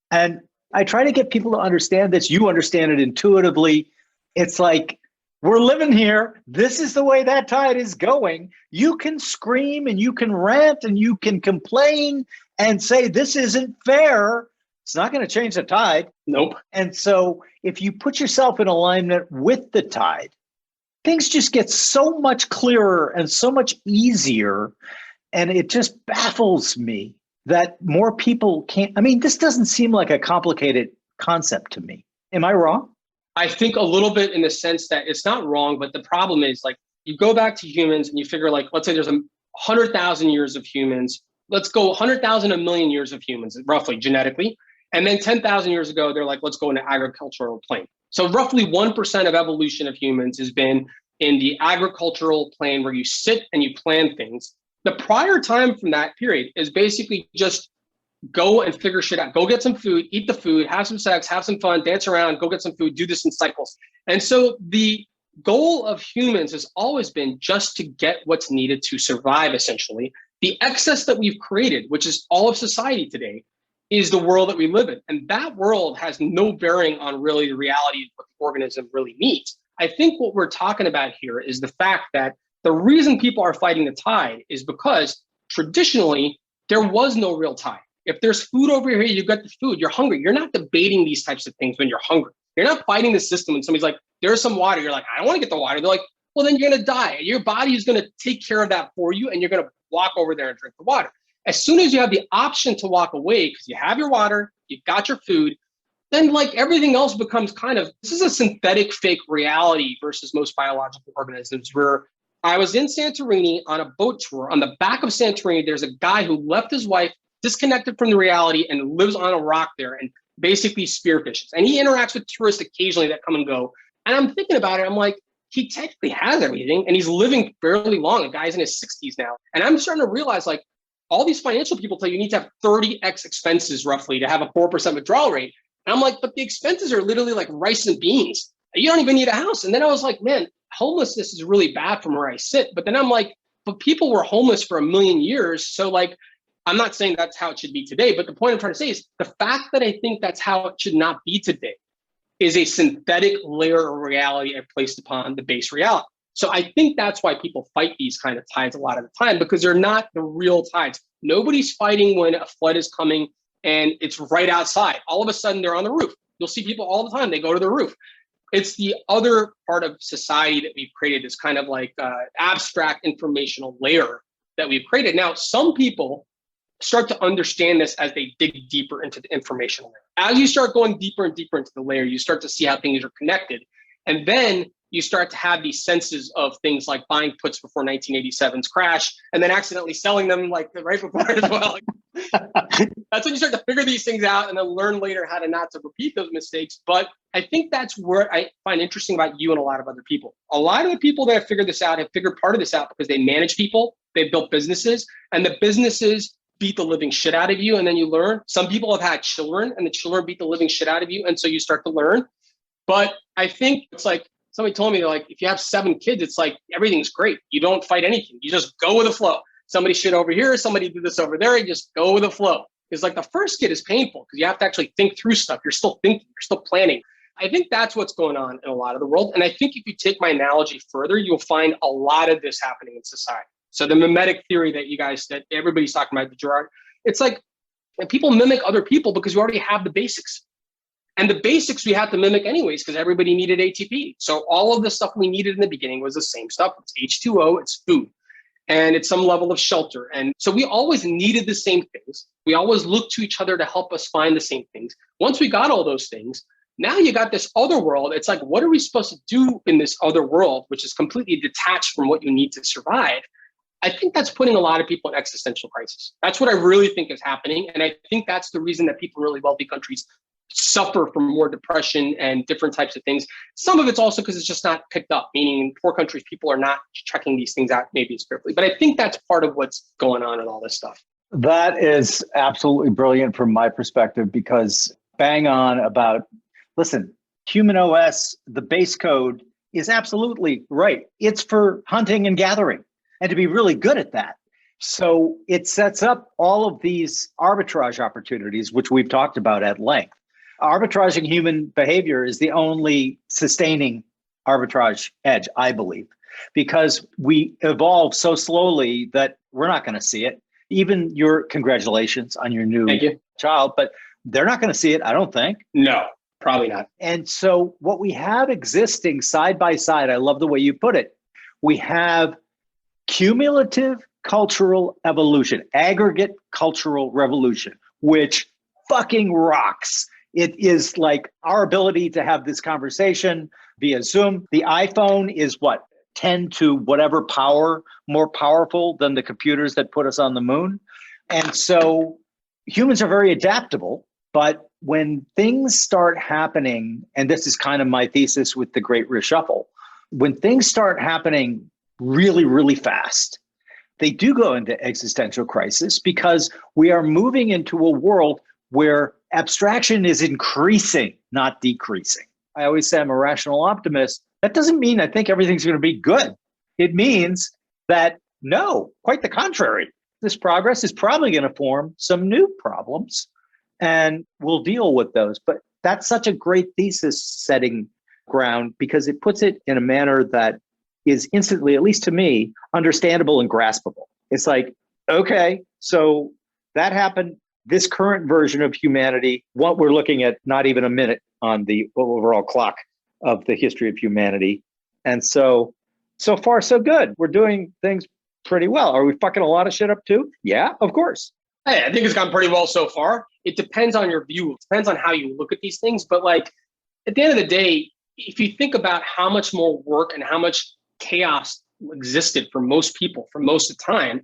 C: And I try to get people to understand this. You understand it intuitively. It's like, we're living here. This is the way that tide is going. You can scream and you can rant and you can complain and say, this isn't fair. It's not going to change the tide.
D: Nope.
C: And so if you put yourself in alignment with the tide, things just get so much clearer and so much easier. And it just baffles me that more people can't. I mean, this doesn't seem like a complicated concept to me. Am I wrong?
D: I think a little bit in the sense that it's not wrong, but the problem is like you go back to humans and you figure like, let's say there's 100,000 years of humans. Let's go 100,000, a million years of humans, roughly genetically. And then 10,000 years ago, they're like, let's go into agricultural plane. So roughly 1% of evolution of humans has been in the agricultural plane where you sit and you plan things. The prior time from that period is basically just go and figure shit out. Go get some food, eat the food, have some sex, have some fun, dance around, go get some food, do this in cycles. And so the goal of humans has always been just to get what's needed to survive, essentially. The excess that we've created, which is all of society today, is the world that we live in. And that world has no bearing on really the reality of what the organism really needs. I think what we're talking about here is the fact that the reason people are fighting the tide is because traditionally there was no real tide. If there's food over here, you get the food, you're hungry. You're not debating these types of things when you're hungry. You're not fighting the system when somebody's like, there's some water. You're like, I don't want to get the water. They're like, well, then you're going to die. Your body is going to take care of that for you. And you're going to walk over there and drink the water. As soon as you have the option to walk away, because you have your water, you've got your food, then like everything else becomes kind of, this is a synthetic fake reality versus most biological organisms. Where I was in Santorini on a boat tour. On the back of Santorini, there's a guy who left his wife, disconnected from the reality, and lives on a rock there and basically spearfishes. And he interacts with tourists occasionally that come and go. And I'm thinking about it. I'm like, he technically has everything and he's living fairly long. The guy's in his 60s now. And I'm starting to realize like all these financial people tell you need to have 30x expenses roughly to have a 4% withdrawal rate. And I'm like, but the expenses are literally like rice and beans. You don't even need a house. And then I was like, man, homelessness is really bad from where I sit. But then I'm like, but people were homeless for 1 million years. So like, I'm not saying that's how it should be today, but the point I'm trying to say is the fact that I think that's how it should not be today is a synthetic layer of reality I've placed upon the base reality. So I think that's why people fight these kind of tides a lot of the time, because they're not the real tides. Nobody's fighting when a flood is coming and it's right outside. All of a sudden they're on the roof. You'll see people all the time, they go to the roof. It's the other part of society that we've created, this kind of like abstract informational layer that we've created. Now, some people start to understand this as they dig deeper into the informational layer. As you start going deeper and deeper into the layer, you start to see how things are connected. And then you start to have these senses of things like buying puts before 1987's crash and then accidentally selling them like right before as well. That's when you start to figure these things out and then learn later how to not to repeat those mistakes. But I think that's where I find interesting about you and a lot of other people. A lot of the people that have figured this out have figured part of this out because they manage people, they've built businesses, and the businesses beat the living shit out of you. And then you learn. Some people have had children and the children beat the living shit out of you. And so you start to learn. But I think it's like, somebody told me, like, if you have 7 kids, it's like, everything's great. You don't fight anything. You just go with the flow. Somebody shit over here, somebody did this over there. You just go with the flow. It's like the first kid is painful because you have to actually think through stuff. You're still thinking, you're still planning. I think that's what's going on in a lot of the world. And I think if you take my analogy further, you'll find a lot of this happening in society. So the mimetic theory that everybody's talking about, Gerard, it's like people mimic other people because you already have the basics. And the basics we have to mimic anyways because everybody needed ATP. So all of the stuff we needed in the beginning was the same stuff. It's H2O, it's food, and it's some level of shelter. And so we always needed the same things. We always looked to each other to help us find the same things. Once we got all those things, now you got this other world. It's like, what are we supposed to do in this other world, which is completely detached from what you need to survive? I think that's putting a lot of people in existential crisis. That's what I really think is happening. And I think that's the reason that people in really wealthy countries suffer from more depression and different types of things. Some of it's also because it's just not picked up, meaning in poor countries, people are not checking these things out maybe as carefully. But I think that's part of what's going on in all this stuff.
C: That is absolutely brilliant from my perspective, because bang on about, listen, human OS, the base code is absolutely right. It's for hunting and gathering and to be really good at that. So it sets up all of these arbitrage opportunities, which we've talked about at length. Arbitraging human behavior is the only sustaining arbitrage edge, I believe, because we evolve so slowly that we're not going to see it. Even your congratulations on your new child, but they're not going to see it, I don't think.
D: No, probably not.
C: And so what we have existing side by side, I love the way you put it, we have cumulative cultural evolution, aggregate cultural revolution, which fucking rocks. It is like our ability to have this conversation via Zoom. The iPhone is what, 10 to whatever power, more powerful than the computers that put us on the moon. And so humans are very adaptable, but when things start happening, and this is kind of my thesis with the Great Reshuffle, when things start happening really, really fast, they do go into existential crisis because we are moving into a world where abstraction is increasing, not decreasing. I always say I'm a rational optimist. That doesn't mean I think everything's going to be good. It means that no, quite the contrary. This progress is probably going to form some new problems and we'll deal with those. But that's such a great thesis setting ground because it puts it in a manner that is instantly, at least to me, understandable and graspable. It's like, okay, so that happened. This current version of humanity, what we're looking at, not even a minute on the overall clock of the history of humanity. And so far, so good. We're doing things pretty well. Are we fucking a lot of shit up too? Yeah, of course.
D: Hey, I think it's gone pretty well so far. It depends on your view. It depends on how you look at these things. But like at the end of the day, if you think about how much more work and how much chaos existed for most people for most of the time,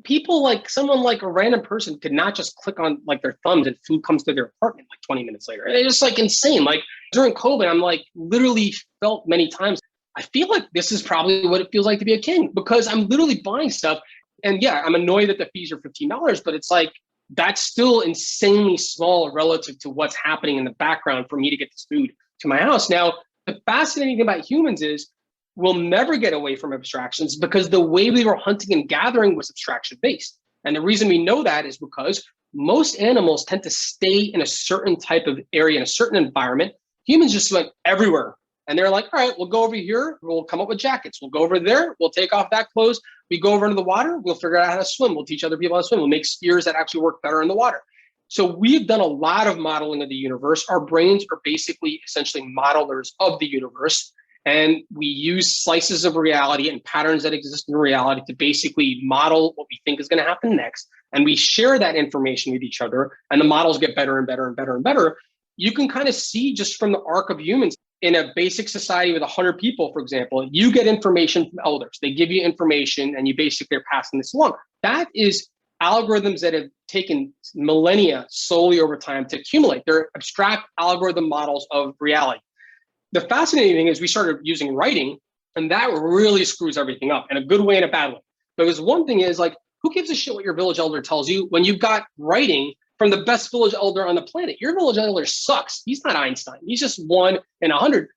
D: people like someone like a random person could not just click on like their thumbs and food comes to their apartment like 20 minutes later. It's just like insane. Like during COVID, I'm like literally felt many times, I feel like this is probably what it feels like to be a king because I'm literally buying stuff. And yeah, I'm annoyed that the fees are $15, but it's like, that's still insanely small relative to what's happening in the background for me to get this food to my house. Now, the fascinating thing about humans is we'll never get away from abstractions because the way we were hunting and gathering was abstraction based. And the reason we know that is because most animals tend to stay in a certain type of area, in a certain environment. Humans just went everywhere. And they're like, all right, we'll go over here. We'll come up with jackets. We'll go over there. We'll take off that clothes. We go over into the water. We'll figure out how to swim. We'll teach other people how to swim. We'll make spheres that actually work better in the water. So we've done a lot of modeling of the universe. Our brains are basically essentially modelers of the universe. And we use slices of reality and patterns that exist in reality to basically model what we think is going to happen next. And we share that information with each other. And the models get better and better and better and better. You can kind of see just from the arc of humans in a basic society with 100 people, for example, you get information from elders. They give you information and you basically are passing this along. That is algorithms that have taken millennia solely over time to accumulate. They're abstract algorithm models of reality. The fascinating thing is we started using writing, and that really screws everything up in a good way and a bad way. Because one thing is like, who gives a shit what your village elder tells you when you've got writing from the best village elder on the planet? Your village elder sucks. He's not Einstein. He's just 1 in 100.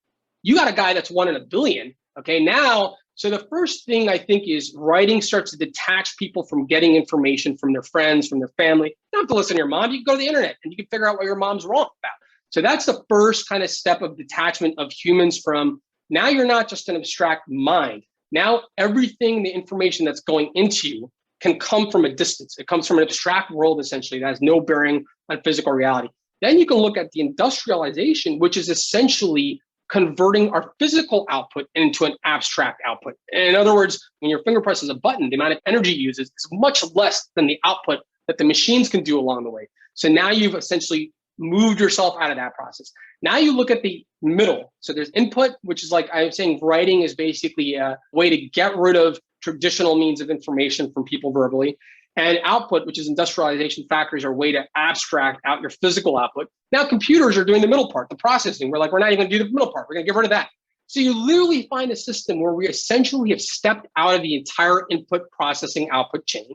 D: You got a guy that's 1 in a billion. Okay, now, so the first thing I think is writing starts to detach people from getting information from their friends, from their family. You don't have to listen to your mom. You can go to the internet and you can figure out what your mom's wrong about. So that's the first kind of step of detachment of humans from, now you're not just an abstract mind. Now everything, the information that's going into you can come from a distance. It comes from an abstract world, essentially, that has no bearing on physical reality. Then you can look at the industrialization, which is essentially converting our physical output into an abstract output. In other words, when your finger presses a button, the amount of energy you use is much less than the output that the machines can do along the way. So now you've essentially moved yourself out of that process. Now you look at the middle. So there's input, which is like I'm saying, writing is basically a way to get rid of traditional means of information from people verbally. And output, which is industrialization factories, are a way to abstract out your physical output. Now computers are doing the middle part, the processing. We're like, we're not even going to do the middle part. We're going to get rid of that. So you literally find a system where we essentially have stepped out of the entire input processing output chain.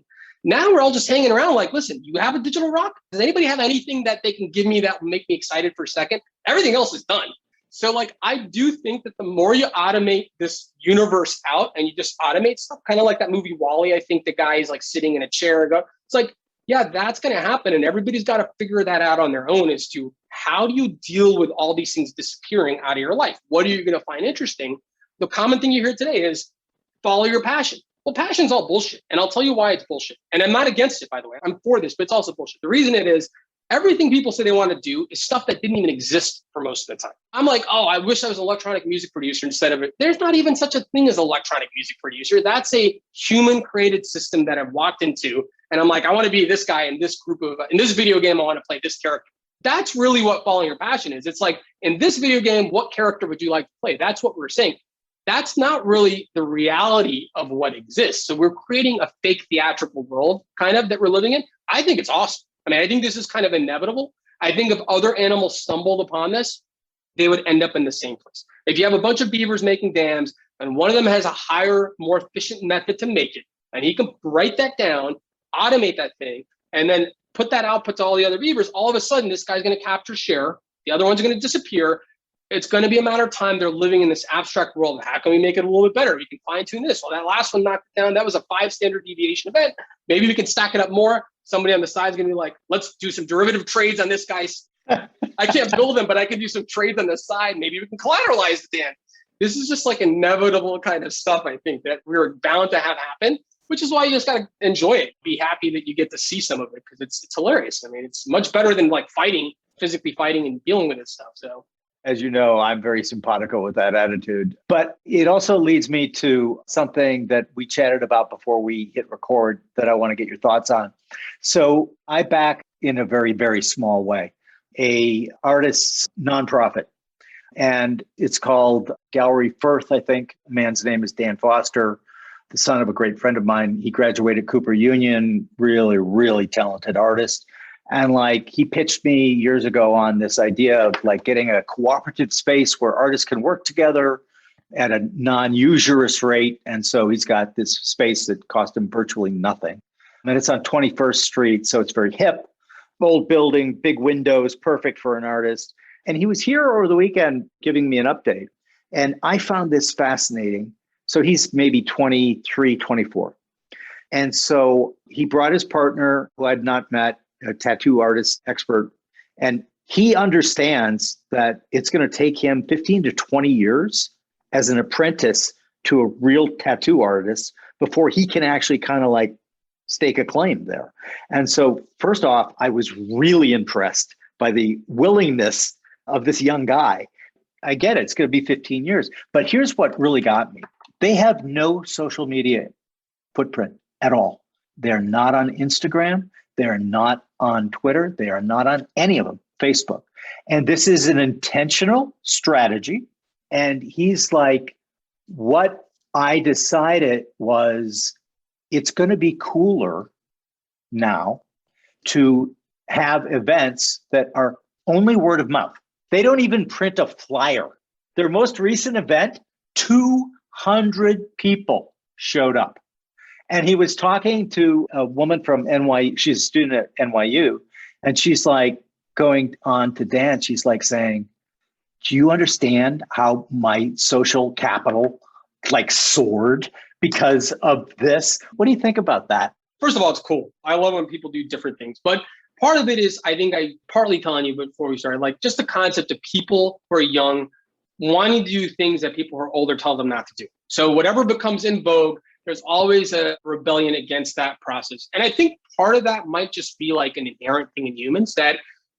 D: Now we're all just hanging around like, listen, you have a digital rock? Does anybody have anything that they can give me that will make me excited for a second? Everything else is done. So like, I do think that the more you automate this universe out and you just automate stuff, kind of like that movie WALL-E, I think the guy is like sitting in a chair and go, it's like, yeah, that's going to happen. And everybody's got to figure that out on their own as to how do you deal with all these things disappearing out of your life? What are you going to find interesting? The common thing you hear today is follow your passion. Well, passion's all bullshit. And I'll tell you why it's bullshit. And I'm not against it, by the way. I'm for this, but it's also bullshit. The reason it is, everything people say they want to do is stuff that didn't even exist for most of the time. I'm like, oh, I wish I was an electronic music producer instead of it. There's not even such a thing as electronic music producer. That's a human created system that I've walked into. And I'm like, I want to be this guy in this group of, in this video game, I want to play this character. That's really what following your passion is. It's like, in this video game, what character would you like to play? That's what we're saying. That's not really the reality of what exists. So we're creating a fake theatrical world kind of that we're living in. I think it's awesome. I mean, I think this is kind of inevitable. I think if other animals stumbled upon this, they would end up in the same place. If you have a bunch of beavers making dams and one of them has a higher, more efficient method to make it, and he can write that down, automate that thing, and then put that output to all the other beavers, all of a sudden this guy's going to capture share. The other ones are going to disappear. It's going to be a matter of time. They're living in this abstract world. How can we make it a little bit better? We can fine tune this. Well, that last one knocked it down. That was a 5 standard deviation event. Maybe we can stack it up more. Somebody on the side is going to be like, let's do some derivative trades on this guy's. I can't build them, but I can do some trades on the side. Maybe we can collateralize it then. This is just like inevitable kind of stuff, I think, that we're bound to have happen, which is why you just got to enjoy it. Be happy that you get to see some of it because it's hilarious. I mean, it's much better than like physically fighting and dealing with this stuff. So,
C: as you know, I'm very simpatico with that attitude. But it also leads me to something that we chatted about before we hit record that I want to get your thoughts on. So I back in a very, very small way, a artist's nonprofit. And it's called Gallery Firth, I think. The man's name is Dan Foster, the son of a great friend of mine. He graduated Cooper Union, really, really talented artist. And like he pitched me years ago on this idea of like getting a cooperative space where artists can work together at a non-usurious rate. And so he's got this space that cost him virtually nothing. And it's on 21st Street. So it's very hip, old building, big windows, perfect for an artist. And he was here over the weekend giving me an update. And I found this fascinating. So he's maybe 23, 24. And so he brought his partner who I'd not met, a tattoo artist expert, and he understands that it's going to take him 15 to 20 years as an apprentice to a real tattoo artist before he can actually kind of like stake a claim there. And so first off, I was really impressed by the willingness of this young guy. I get it, it's going to be 15 years, but here's what really got me. They have no social media footprint at all. They're not on Instagram. They're not on Twitter. They are not on any of them, Facebook. And this is an intentional strategy. And he's like, what I decided was it's going to be cooler now to have events that are only word of mouth. They don't even print a flyer. Their most recent event, 200 people showed up. And he was talking to a woman from NYU. She's a student at NYU. And she's like going on to Dan. She's like saying, do you understand how my social capital like soared because of this? What do you think about that?
D: First of all, it's cool. I love when people do different things. But part of it is, I think I partly telling you before we started, like just the concept of people who are young wanting to do things that people who are older tell them not to do. So whatever becomes in vogue, there's always a rebellion against that process. And I think part of that might just be like an inherent thing in humans that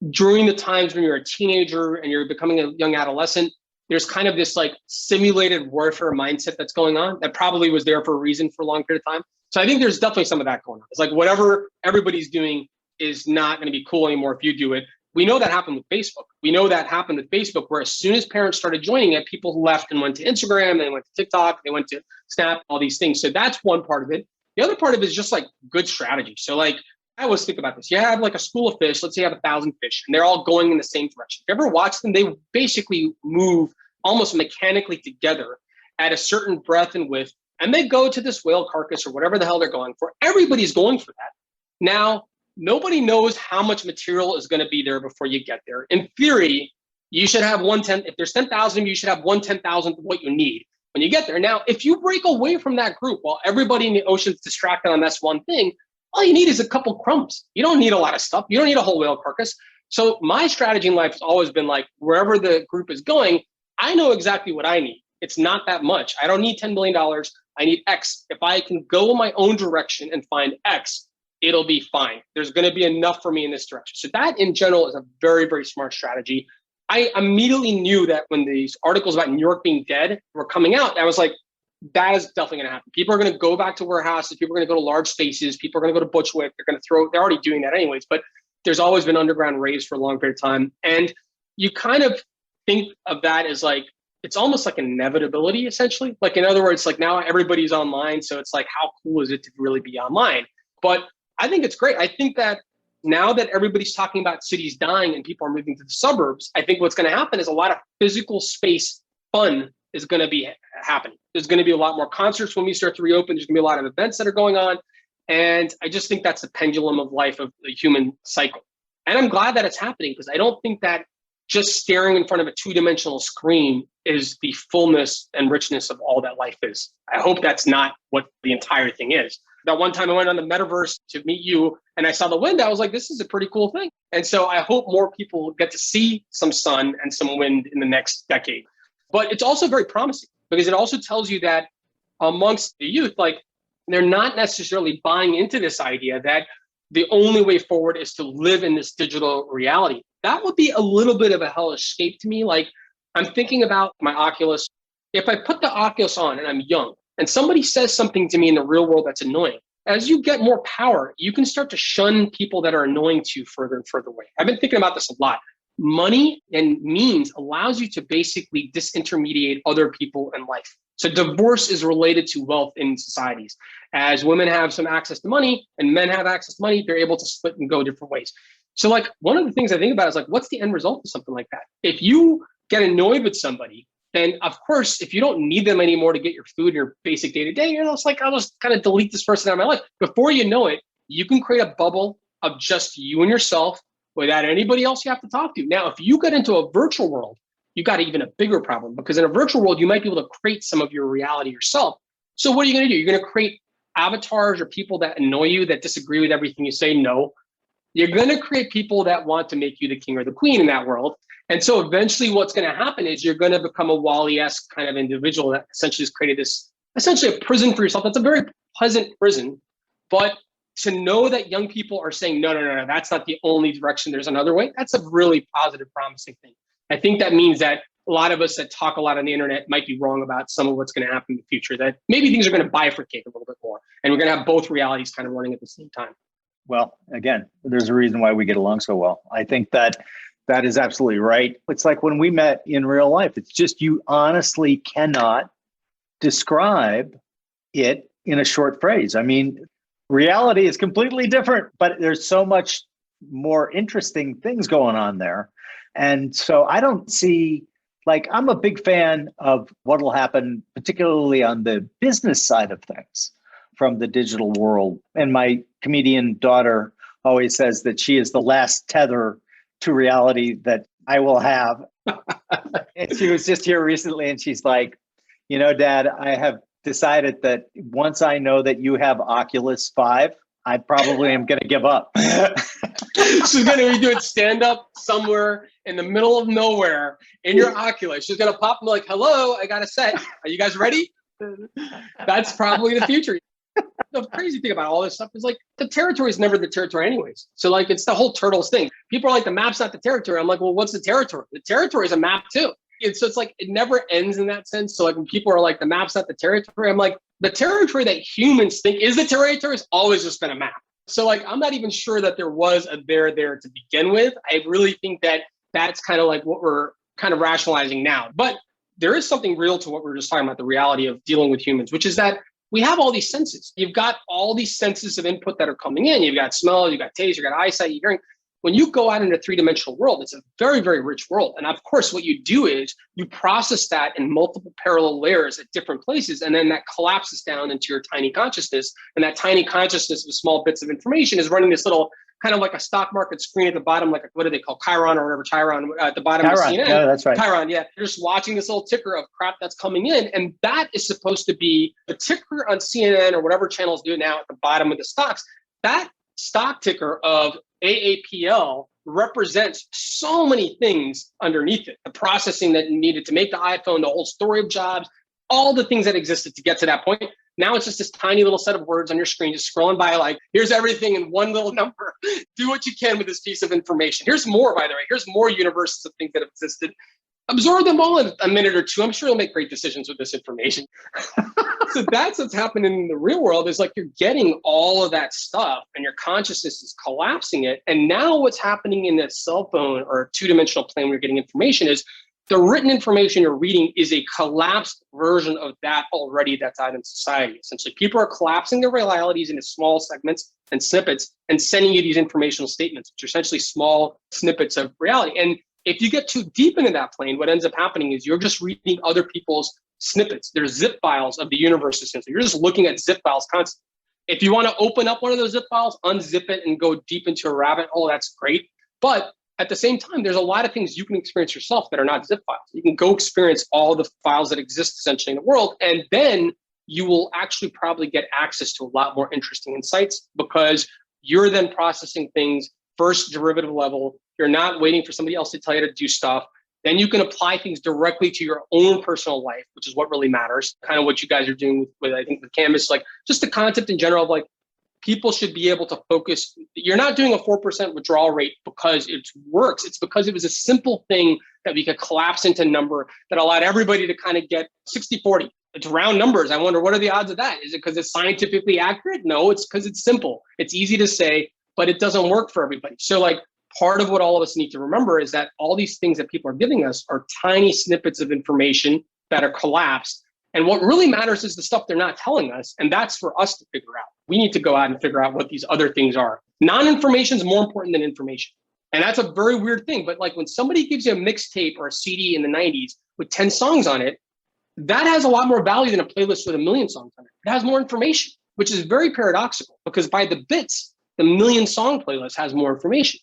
D: during the times when you're a teenager and you're becoming a young adolescent, there's kind of this like simulated warfare mindset that's going on that probably was there for a reason for a long period of time. So I think there's definitely some of that going on. It's like whatever everybody's doing is not going to be cool anymore if you do it. We know that happened with Facebook. We know that happened with Facebook, where as soon as parents started joining it, people left and went to Instagram, they went to TikTok, they went to Snap, all these things. So that's one part of it. The other part of it is just like good strategy. So like, I always think about this. You have like a school of fish, let's say you have 1,000 fish, and they're all going in the same direction. If you ever watch them, they basically move almost mechanically together at a certain breadth and width, and they go to this whale carcass or whatever the hell they're going for. Everybody's going for that. Now, nobody knows how much material is going to be there before you get there. In theory, you should have 1/10. If there's 10,000, you should have 1/10,000th of what you need when you get there. Now, if you break away from that group while everybody in the ocean's distracted on this one thing, all you need is a couple crumbs. You don't need a lot of stuff. You don't need a whole whale carcass. So my strategy in life has always been like, wherever the group is going, I know exactly what I need. It's not that much. I don't need $10 million. I need X. If I can go in my own direction and find X, it'll be fine. There's going to be enough for me in this direction. So that in general is a very, very smart strategy. I immediately knew that when these articles about New York being dead were coming out, I was like, that is definitely going to happen. People are going to go back to warehouses. People are going to go to large spaces. People are going to go to Bushwick. They're already doing that anyways, but there's always been underground raves for a long period of time. And you kind of think of that as like, it's almost like an inevitability, essentially. Like, in other words, like now everybody's online. So it's like, how cool is it to really be online? But I think it's great. I think that now that everybody's talking about cities dying and people are moving to the suburbs, I think what's going to happen is a lot of physical space fun is going to be happening. There's going to be a lot more concerts when we start to reopen. There's going to be a lot of events that are going on. And I just think that's the pendulum of life of the human cycle. And I'm glad that it's happening, because I don't think that just staring in front of a two-dimensional screen is the fullness and richness of all that life is. I hope that's not what the entire thing is. That one time I went on the metaverse to meet you and I saw the wind, I was like, this is a pretty cool thing. And so I hope more people get to see some sun and some wind in the next decade. But it's also very promising, because it also tells you that amongst the youth, like, they're not necessarily buying into this idea that the only way forward is to live in this digital reality. That would be a little bit of a hellish escape to me. Like, I'm thinking about my Oculus. If I put the Oculus on and I'm young and somebody says something to me in the real world that's annoying, as you get more power, you can start to shun people that are annoying to you further and further away. I've been thinking about this a lot. Money and means allows you to basically disintermediate other people in life. So divorce is related to wealth in societies. As women have some access to money and men have access to money, they're able to split and go different ways. So like, one of the things I think about is like, what's the end result of something like that? If you get annoyed with somebody, then of course, if you don't need them anymore to get your food, your basic day-to-day, you know, it's like, I'll just kind of delete this person out of my life. Before you know it, you can create a bubble of just you and yourself without anybody else you have to talk to. Now, if you get into a virtual world, you got even a bigger problem, because in a virtual world, you might be able to create some of your reality yourself. So what are you going to do? You're going to create avatars or people that annoy you, that disagree with everything you say? No. You're going to create people that want to make you the king or the queen in that world. And so eventually what's going to happen is you're going to become a Wall-E-esque kind of individual that essentially has created this, essentially a prison for yourself. That's a very pleasant prison. But to know that young people are saying, no, that's not the only direction, there's another way, that's a really positive, promising thing. I think that means that a lot of us that talk a lot on the internet might be wrong about some of what's going to happen in the future, that maybe things are going to bifurcate a little bit more, and we're going to have both realities kind of running at the same time.
C: Well, again, there's a reason why we get along so well. I think that is absolutely right. It's like when we met in real life, it's just, you honestly cannot describe it in a short phrase. I mean, reality is completely different, but there's so much more interesting things going on there. And so I don't see, like, I'm a big fan of what will happen, particularly on the business side of things from the digital world. And my comedian daughter always says that she is the last tether to reality that I will have. And she was just here recently and she's like, you know, Dad, I have decided that once I know that you have Oculus 5, I probably am going to give up.
D: She's going to be doing stand-up somewhere in the middle of nowhere in your Oculus. She's going to pop and be like, hello, I got a set. Are you guys ready? That's probably the future. The crazy thing about all this stuff is, like, the territory is never the territory anyways. So, like, it's the whole turtles thing. People are like, the map's not the territory. I'm like, well, what's the territory? The territory is a map too. And so it's like, it never ends in that sense. So like, when people are like, the map's not the territory, I'm like, the territory that humans think is the territory has always just been a map. So like, I'm not even sure that there was a there to begin with. I really think that that's kind of like what we're kind of rationalizing now. But there is something real to what we were just talking about, the reality of dealing with humans, which is that we have all these senses. You've got all these senses of input that are coming in. You've got smell, you've got taste, you've got eyesight, you're hearing. When you go out into a three-dimensional world, it's a very, very rich world. And of course, what you do is you process that in multiple parallel layers at different places, and then that collapses down into your tiny consciousness. And that tiny consciousness with small bits of information is running this little kind of like a stock market screen at the bottom, like what do they call Chiron or whatever, Chiron at the bottom of CNN.
C: Yeah, that's right.
D: Chiron, yeah. You're just watching this little ticker of crap that's coming in. And that is supposed to be the ticker on CNN or whatever channels do it now at the bottom of the stocks. That stock ticker of AAPL represents so many things underneath it. The processing that needed to make the iPhone, the whole story of Jobs, all the things that existed to get to that point. Now it's just this tiny little set of words on your screen, just scrolling by like, here's everything in one little number. Do what you can with this piece of information. Here's more, by the way. Here's more universes of things that have existed. Absorb them all in a minute or two. I'm sure you'll make great decisions with this information. So that's what's happening in the real world is like you're getting all of that stuff and your consciousness is collapsing it. And now what's happening in that cell phone or two-dimensional plane where you're getting information is the written information you're reading is a collapsed version of that already that's out in society. Essentially, people are collapsing their realities into small segments and snippets and sending you these informational statements, which are essentially small snippets of reality. And if you get too deep into that plane, what ends up happening is you're just reading other people's snippets. There's zip files of the universe, essentially. You're just looking at zip files constantly. If you want to open up one of those zip files, unzip it and go deep into a rabbit hole, that's great. But at the same time, there's a lot of things you can experience yourself that are not zip files. You can go experience all the files that exist essentially in the world, and then you will actually probably get access to a lot more interesting insights because you're then processing things first derivative level. You're not waiting for somebody else to tell you to do stuff. Then you can apply things directly to your own personal life, which is what really matters. Kind of what you guys are doing with I think, the Canvas, like just the concept in general of like, people should be able to focus. You're not doing a 4% withdrawal rate because it works. It's because it was a simple thing that we could collapse into a number that allowed everybody to kind of get 60-40. It's round numbers. I wonder, what are the odds of that? Is it because it's scientifically accurate? No, it's because it's simple. It's easy to say, but it doesn't work for everybody. So like part of what all of us need to remember is that all these things that people are giving us are tiny snippets of information that are collapsed. And what really matters is the stuff they're not telling us. And that's for us to figure out. We need to go out and figure out what these other things are. Non-information is more important than information. And that's a very weird thing. But like when somebody gives you a mixtape or a CD in the 90s with 10 songs on it, that has a lot more value than a playlist with 1 million songs on it. It has more information, which is very paradoxical because by the bits, the 1 million song playlist has more information.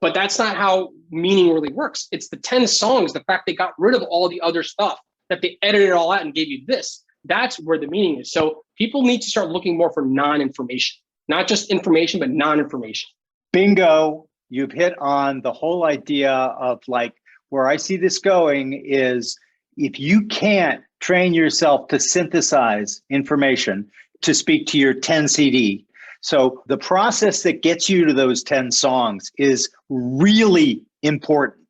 D: But that's not how meaning really works. It's the 10 songs, the fact they got rid of all the other stuff, that they edited it all out and gave you this. That's where the meaning is. So people need to start looking more for non-information, not just information, but non-information.
C: Bingo. You've hit on the whole idea of like where I see this going is if you can't train yourself to synthesize information to speak to your 10 CD. So the process that gets you to those 10 songs is really important.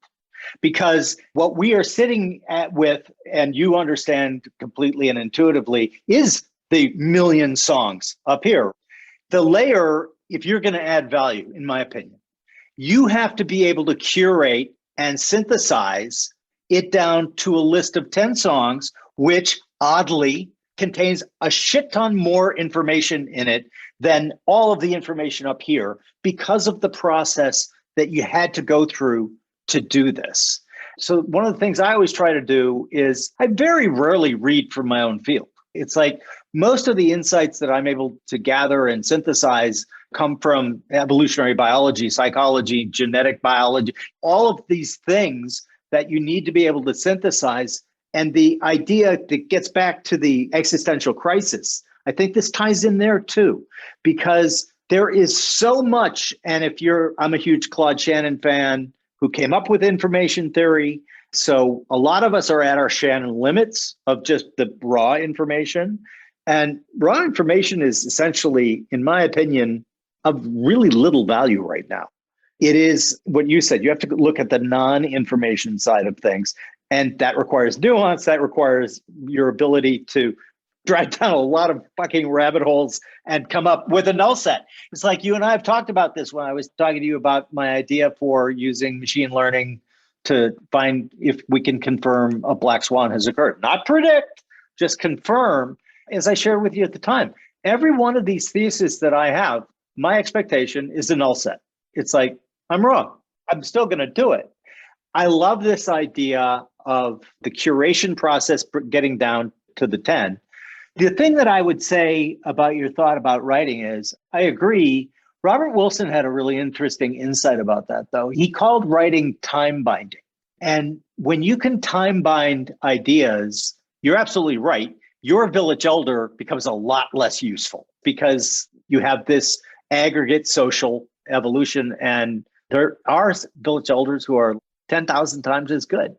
C: Because what we are sitting with, and you understand completely and intuitively, is the 1 million songs up here. The layer, if you're going to add value, in my opinion, you have to be able to curate and synthesize it down to a list of 10 songs, which oddly contains a shit ton more information in it than all of the information up here because of the process that you had to go through to do this. So one of the things I always try to do is I very rarely read from my own field. It's like most of the insights that I'm able to gather and synthesize come from evolutionary biology, psychology, genetic biology, all of these things that you need to be able to synthesize. And the idea that gets back to the existential crisis, I think this ties in there too, because there is so much. And I'm a huge Claude Shannon fan, who came up with information theory. So a lot of us are at our Shannon limits of just the raw information. And raw information is essentially, in my opinion, of really little value right now. It is what you said, you have to look at the non-information side of things. And that requires nuance, that requires your ability to drive down a lot of fucking rabbit holes and come up with a null set. It's like you and I have talked about this when I was talking to you about my idea for using machine learning to find if we can confirm a black swan has occurred. Not predict, just confirm. As I shared with you at the time, every one of these theses that I have, my expectation is a null set. It's like I'm wrong. I'm still going to do it. I love this idea of the curation process getting down to the 10. The thing that I would say about your thought about writing is, I agree. Robert Wilson had a really interesting insight about that, though. He called writing time binding. And when you can time bind ideas, you're absolutely right. Your village elder becomes a lot less useful because you have this aggregate social evolution, and there are village elders who are 10,000 times as good.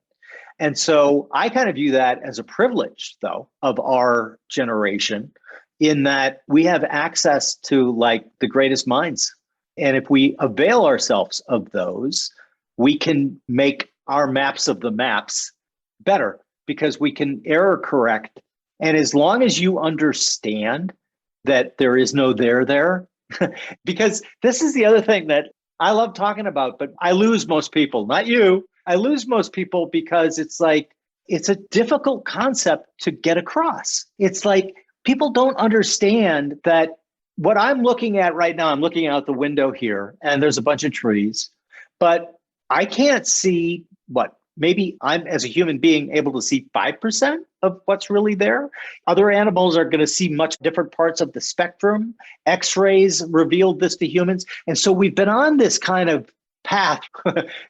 C: And so I kind of view that as a privilege, though, of our generation, in that we have access to like the greatest minds. And if we avail ourselves of those, we can make our maps of the maps better because we can error correct. And as long as you understand that there is no there, because this is the other thing that I love talking about, but I lose most people, not you. I lose most people because it's like, it's a difficult concept to get across. It's like people don't understand that what I'm looking at right now, I'm looking out the window here and there's a bunch of trees, but I can't see what, maybe I'm as a human being able to see 5% of what's really there. Other animals are going to see much different parts of the spectrum. X-rays revealed this to humans. And so we've been on this kind of path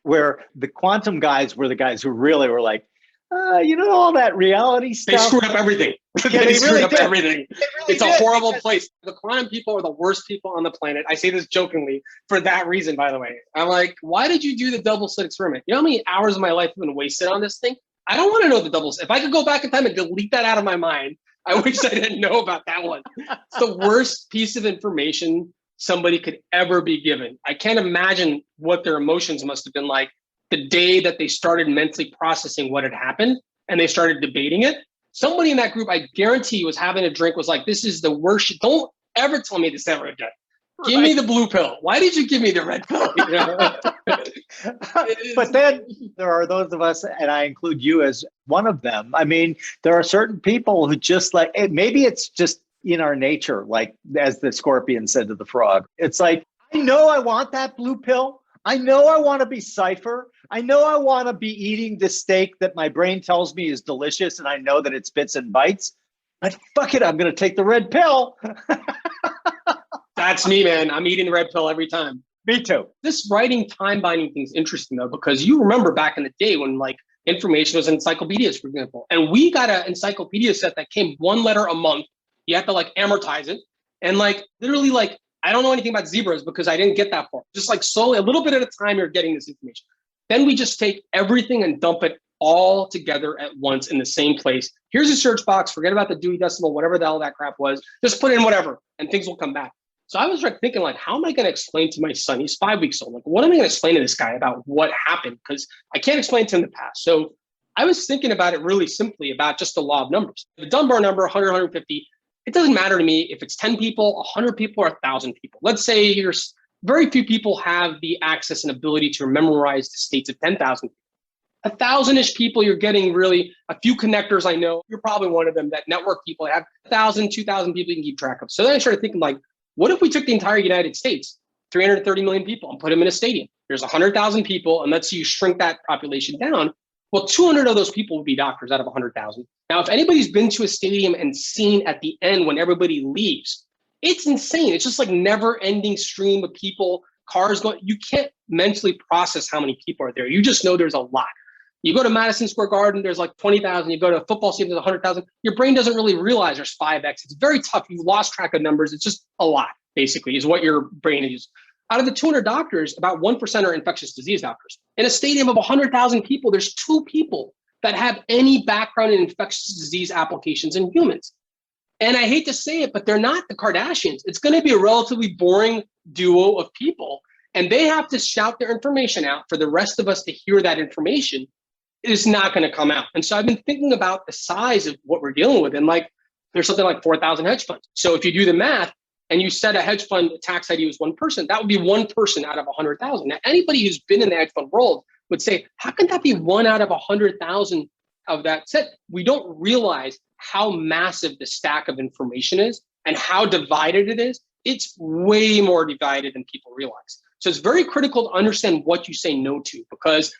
C: where the quantum guys were the guys who really were like, all that reality stuff.
D: They screwed up everything.
C: Yeah,
D: they screwed
C: really
D: up
C: did.
D: everything. It's a horrible place. The quantum people are the worst people on the planet. I say this jokingly for that reason, by the way. I'm like, why did you do the double slit experiment? You know how many hours of my life have been wasted on this thing? I don't want to know the double slit. If I could go back in time and delete that out of my mind, I wish I didn't know about that one. It's the worst piece of information somebody could ever be given. I can't imagine what their emotions must have been like the day that they started mentally processing what had happened and they started debating it. Somebody in that group, I guarantee, was having a drink, was like, this is the worst shit. Don't ever tell me this ever again. Give me the blue pill. Why did you give me the red pill?
C: But then there are those of us, and I include you as one of them. I mean, there are certain people who just like, maybe it's just in our nature, like as the scorpion said to the frog. It's like, I know I want that blue pill. I know I want to be Cypher. I know I want to be eating the steak that my brain tells me is delicious, and I know that it's bits and bites. But fuck it, I'm going to take the red pill.
D: That's me, man. I'm eating the red pill every time.
C: Me too.
D: This writing time binding thing is interesting, though, because you remember back in the day when like information was in encyclopedias, for example, and we got an encyclopedia set that came one letter a month. You have to like amortize it. And like literally like, I don't know anything about zebras because I didn't get that far. Just like slowly, a little bit at a time, you're getting this information. Then we just take everything and dump it all together at once in the same place. Here's a search box. Forget about the Dewey Decimal, whatever the hell that crap was. Just put in whatever and things will come back. So I was like thinking like, how am I going to explain to my son? He's 5 weeks old. Like, what am I going to explain to this guy about what happened? Because I can't explain to him the past. So I was thinking about it really simply about just the law of numbers. The Dunbar number, 100, 150, it doesn't matter to me if it's 10 people, 100 people, or 1,000 people. Let's say there's very few people have the access and ability to memorize the states of 10,000 people. 1,000-ish people, you're getting really a few connectors. I know you're probably one of them, that network people have 1,000, 2,000 people you can keep track of. So then I started thinking like, what if we took the entire United States, 330 million people, and put them in a stadium? There's 100,000 people, and let's say you shrink that population down. Well, 200 of those people would be doctors out of 100,000. Now, if anybody's been to a stadium and seen at the end when everybody leaves, it's insane. It's just like never-ending stream of people, cars going. You can't mentally process how many people are there. You just know there's a lot. You go to Madison Square Garden, there's like 20,000. You go to a football stadium, there's 100,000. Your brain doesn't really realize there's 5x. It's very tough. You've lost track of numbers. It's just a lot, basically, is what your brain is. Out of the 200 doctors, about 1% are infectious disease doctors. In a stadium of 100,000 people, there's 2 people that have any background in infectious disease applications in humans. And I hate to say it, but they're not the Kardashians. It's going to be a relatively boring duo of people, and they have to shout their information out for the rest of us to hear that information. It is not going to come out. And so I've been thinking about the size of what we're dealing with. And like, there's something like 4,000 hedge funds. So if you do the math and you set a hedge fund tax ID as one person, that would be one person out of 100,000. Now, anybody who's been in the hedge fund world would say, how can that be 1 out of 100,000 of that set? We don't realize how massive the stack of information is and how divided it is. It's way more divided than people realize. So it's very critical to understand what you say no to, because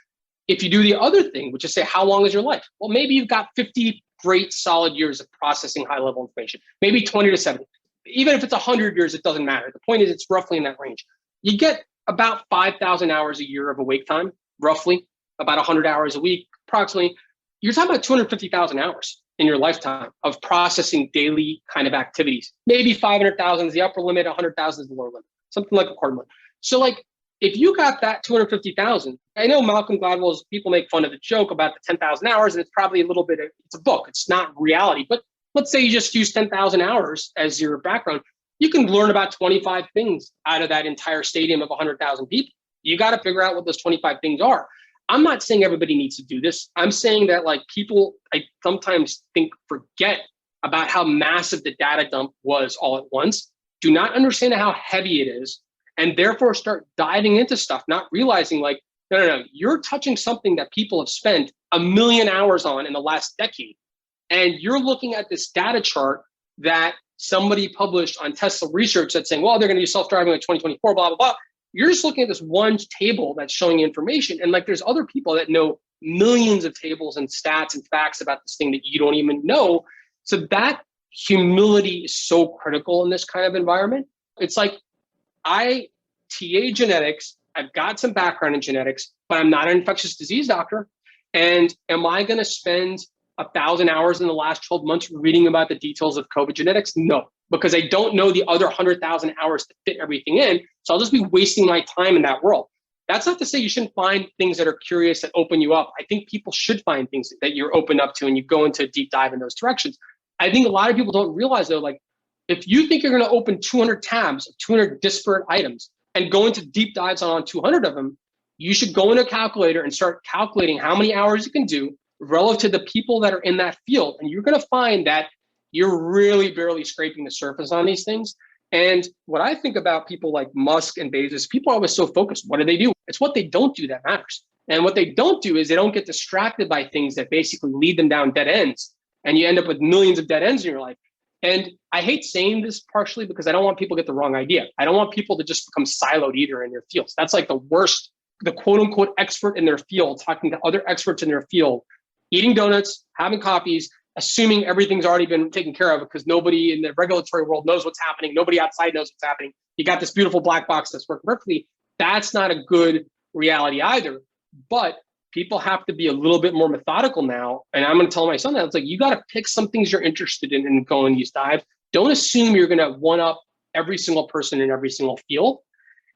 D: if you do the other thing, which is say, how long is your life? Well, maybe you've got 50 great solid years of processing high level information, maybe 20 to 70. Even if it's 100 years, it doesn't matter. The point is it's roughly in that range. You get about 5,000 hours a year of awake time, roughly, about 100 hours a week, approximately. You're talking about 250,000 hours in your lifetime of processing daily kind of activities. Maybe 500,000 is the upper limit, 100,000 is the lower limit, something like a quarter million. So like, if you got that 250,000, I know Malcolm Gladwell's, people make fun of the joke about the 10,000 hours, and it's probably a little bit, it's a book, it's not reality. But let's say you just use 10,000 hours as your background. You can learn about 25 things out of that entire stadium of 100,000 people. You got to figure out what those 25 things are. I'm not saying everybody needs to do this. I'm saying that like people, I sometimes think forget about how massive the data dump was all at once, do not understand how heavy it is, and therefore start diving into stuff, not realizing like, no, you're touching something that people have spent 1 million hours on in the last decade. And you're looking at this data chart that somebody published on Tesla Research that's saying, well, they're going to be self-driving in 2024, blah, blah, blah. You're just looking at this one table that's showing information. And like, there's other people that know millions of tables and stats and facts about this thing that you don't even know. So that humility is so critical in this kind of environment. It's like, I TA genetics, I've got some background in genetics, but I'm not an infectious disease doctor. And am I going to spend 1,000 hours in the last 12 months reading about the details of COVID genetics? No, because I don't know the other 100,000 hours to fit everything in. So I'll just be wasting my time in that world. That's not to say you shouldn't find things that are curious that open you up. I think people should find things that you're open up to and you go into a deep dive in those directions. I think a lot of people don't realize though, like if you think you're going to open 200 tabs of 200 disparate items and go into deep dives on 200 of them, you should go into a calculator and start calculating how many hours you can do relative to the people that are in that field. And you're going to find that you're really barely scraping the surface on these things. And what I think about people like Musk and Bezos, people are always so focused. What do? It's what they don't do that matters. And what they don't do is they don't get distracted by things that basically lead them down dead ends. And you end up with millions of dead ends in your life. And I hate saying this partially because I don't want people to get the wrong idea. I don't want people to just become siloed either in their fields. That's like the worst, the quote unquote expert in their field, talking to other experts in their field, eating donuts, having coffees, assuming everything's already been taken care of because nobody in the regulatory world knows what's happening. Nobody outside knows what's happening. You got this beautiful black box that's working perfectly. That's not a good reality either. But people have to be a little bit more methodical now. And I'm going to tell my son that it's like, you got to pick some things you're interested in and go in these dives. Don't assume you're going to one up every single person in every single field.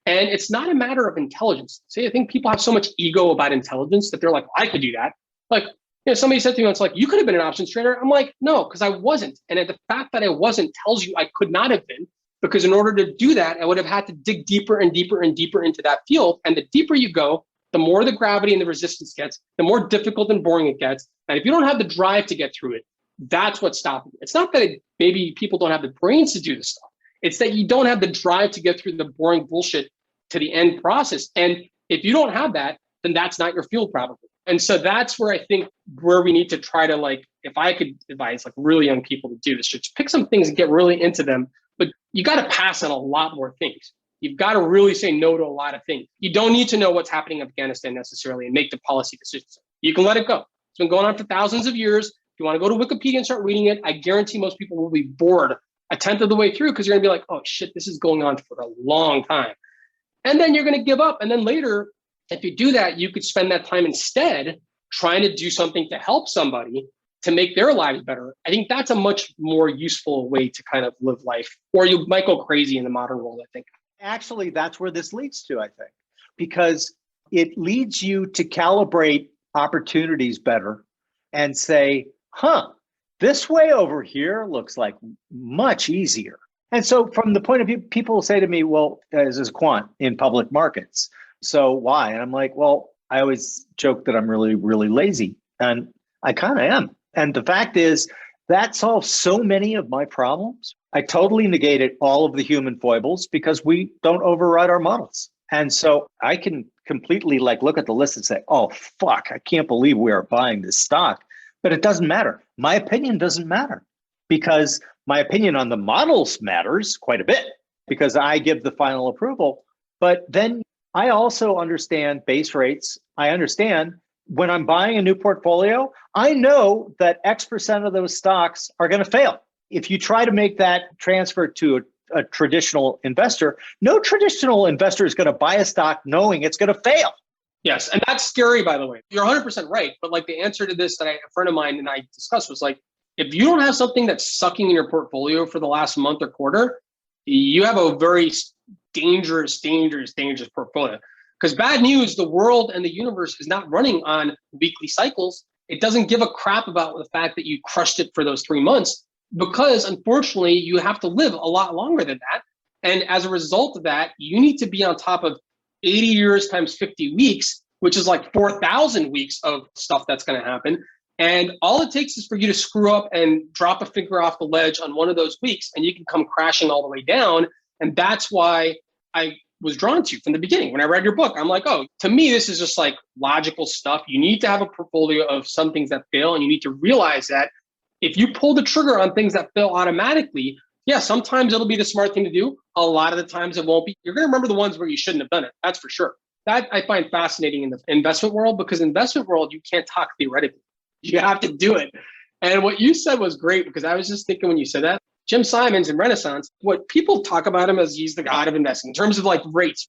D: And it's not a matter of intelligence. See, I think people have so much ego about intelligence that they're like, I could do that. Like, you know, somebody said to me once, like, you could have been an options trader. I'm like, no, because I wasn't. And the fact that I wasn't tells you I could not have been, because in order to do that, I would have had to dig deeper and deeper and deeper into that field. And the deeper you go, the more the gravity and the resistance gets, the more difficult and boring it gets. And if you don't have the drive to get through it, that's what's stopping you. It's not that maybe people don't have the brains to do this stuff. It's that you don't have the drive to get through the boring bullshit to the end process. And if you don't have that, then that's not your field probably. And so that's where I think where we need to try to, like, if I could advise like really young people to do this, just pick some things and get really into them, but you got to pass on a lot more things. You've got to really say no to a lot of things. You don't need to know what's happening in Afghanistan necessarily and make the policy decisions. You can let it go. It's been going on for thousands of years. If you want to go to Wikipedia and start reading it, I guarantee most people will be bored a tenth of the way through because you're going to be like, oh shit, this is going on for a long time. And then you're going to give up. And then later, if you do that, you could spend that time instead trying to do something to help somebody to make their lives better. I think that's a much more useful way to kind of live life, or you might go crazy in the modern world, I think.
C: Actually, that's where this leads to, I think, because it leads you to calibrate opportunities better and say, this way over here looks like much easier. And so from the point of view, people say to me, well, this is quant in public markets. So why? And I'm like, well, I always joke that I'm really, really lazy. And I kind of am. And the fact is, that solves so many of my problems. I totally negated all of the human foibles because we don't override our models. And so I can completely like look at the list and say, oh, fuck, I can't believe we are buying this stock. But it doesn't matter. My opinion doesn't matter because my opinion on the models matters quite a bit because I give the final approval. But then I also understand base rates. I understand when I'm buying a new portfolio, I know that X% of those stocks are going to fail. If you try to make that transfer to a traditional investor, no traditional investor is going to buy a stock knowing it's going to fail.
D: Yes. And that's scary, by the way. You're 100% right. But like the answer to this that a friend of mine and I discussed was like, if you don't have something that's sucking in your portfolio for the last month or quarter, you have a very dangerous portfolio. Because bad news, the world and the universe is not running on weekly cycles. It doesn't give a crap about the fact that you crushed it for those 3 months, because unfortunately, you have to live a lot longer than that. And as a result of that, you need to be on top of 80 years times 50 weeks, which is like 4,000 weeks of stuff that's going to happen. And all it takes is for you to screw up and drop a finger off the ledge on one of those weeks, and you can come crashing all the way down. And that's why I was drawn to you from the beginning. When I read your book, I'm like, oh, to me, this is just like logical stuff. You need to have a portfolio of some things that fail, and you need to realize that if you pull the trigger on things that fail automatically, yeah, sometimes it'll be the smart thing to do. A lot of the times it won't be. You're going to remember the ones where you shouldn't have done it. That's for sure. That I find fascinating in the investment world, because investment world, you can't talk theoretically. You have to do it. And what you said was great, because I was just thinking when you said that, Jim Simons in Renaissance, what people talk about him as he's the god of investing in terms of like rates.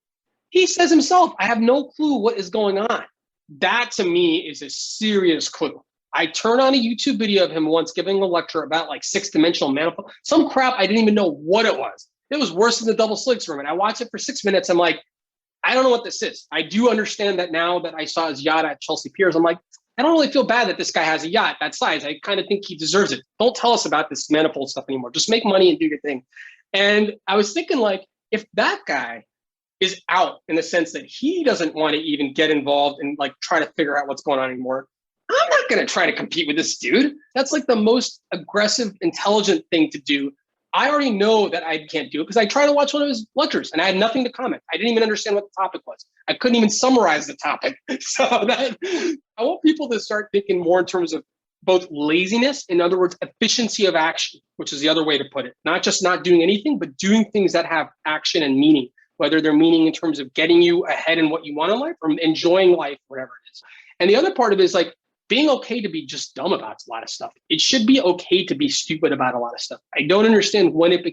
D: He says himself, I have no clue what is going on. That to me is a serious clue. I turned on a YouTube video of him once giving a lecture about like 6-dimensional manifold, some crap I didn't even know what it was. It was worse than the double slit experiment. I watched it for 6 minutes. I'm like, I don't know what this is. I do understand that now that I saw his yacht at Chelsea Piers. I'm like, I don't really feel bad that this guy has a yacht that size. I kind of think he deserves it. Don't tell us about this manifold stuff anymore. Just make money and do your thing. And I was thinking, like, if that guy is out in the sense that he doesn't want to even get involved and like try to figure out what's going on anymore, I'm not going to try to compete with this dude. That's like the most aggressive, intelligent thing to do. I already know that I can't do it because I tried to watch one of his lectures and I had nothing to comment. I didn't even understand what the topic was. I couldn't even summarize the topic. So that I want people to start thinking more in terms of both laziness, in other words, efficiency of action, which is the other way to put it. Not just not doing anything, but doing things that have action and meaning, whether they're meaning in terms of getting you ahead in what you want in life or enjoying life, whatever it is. And the other part of it is like, being okay to be just dumb about a lot of stuff. It should be okay to be stupid about a lot of stuff. I don't understand when it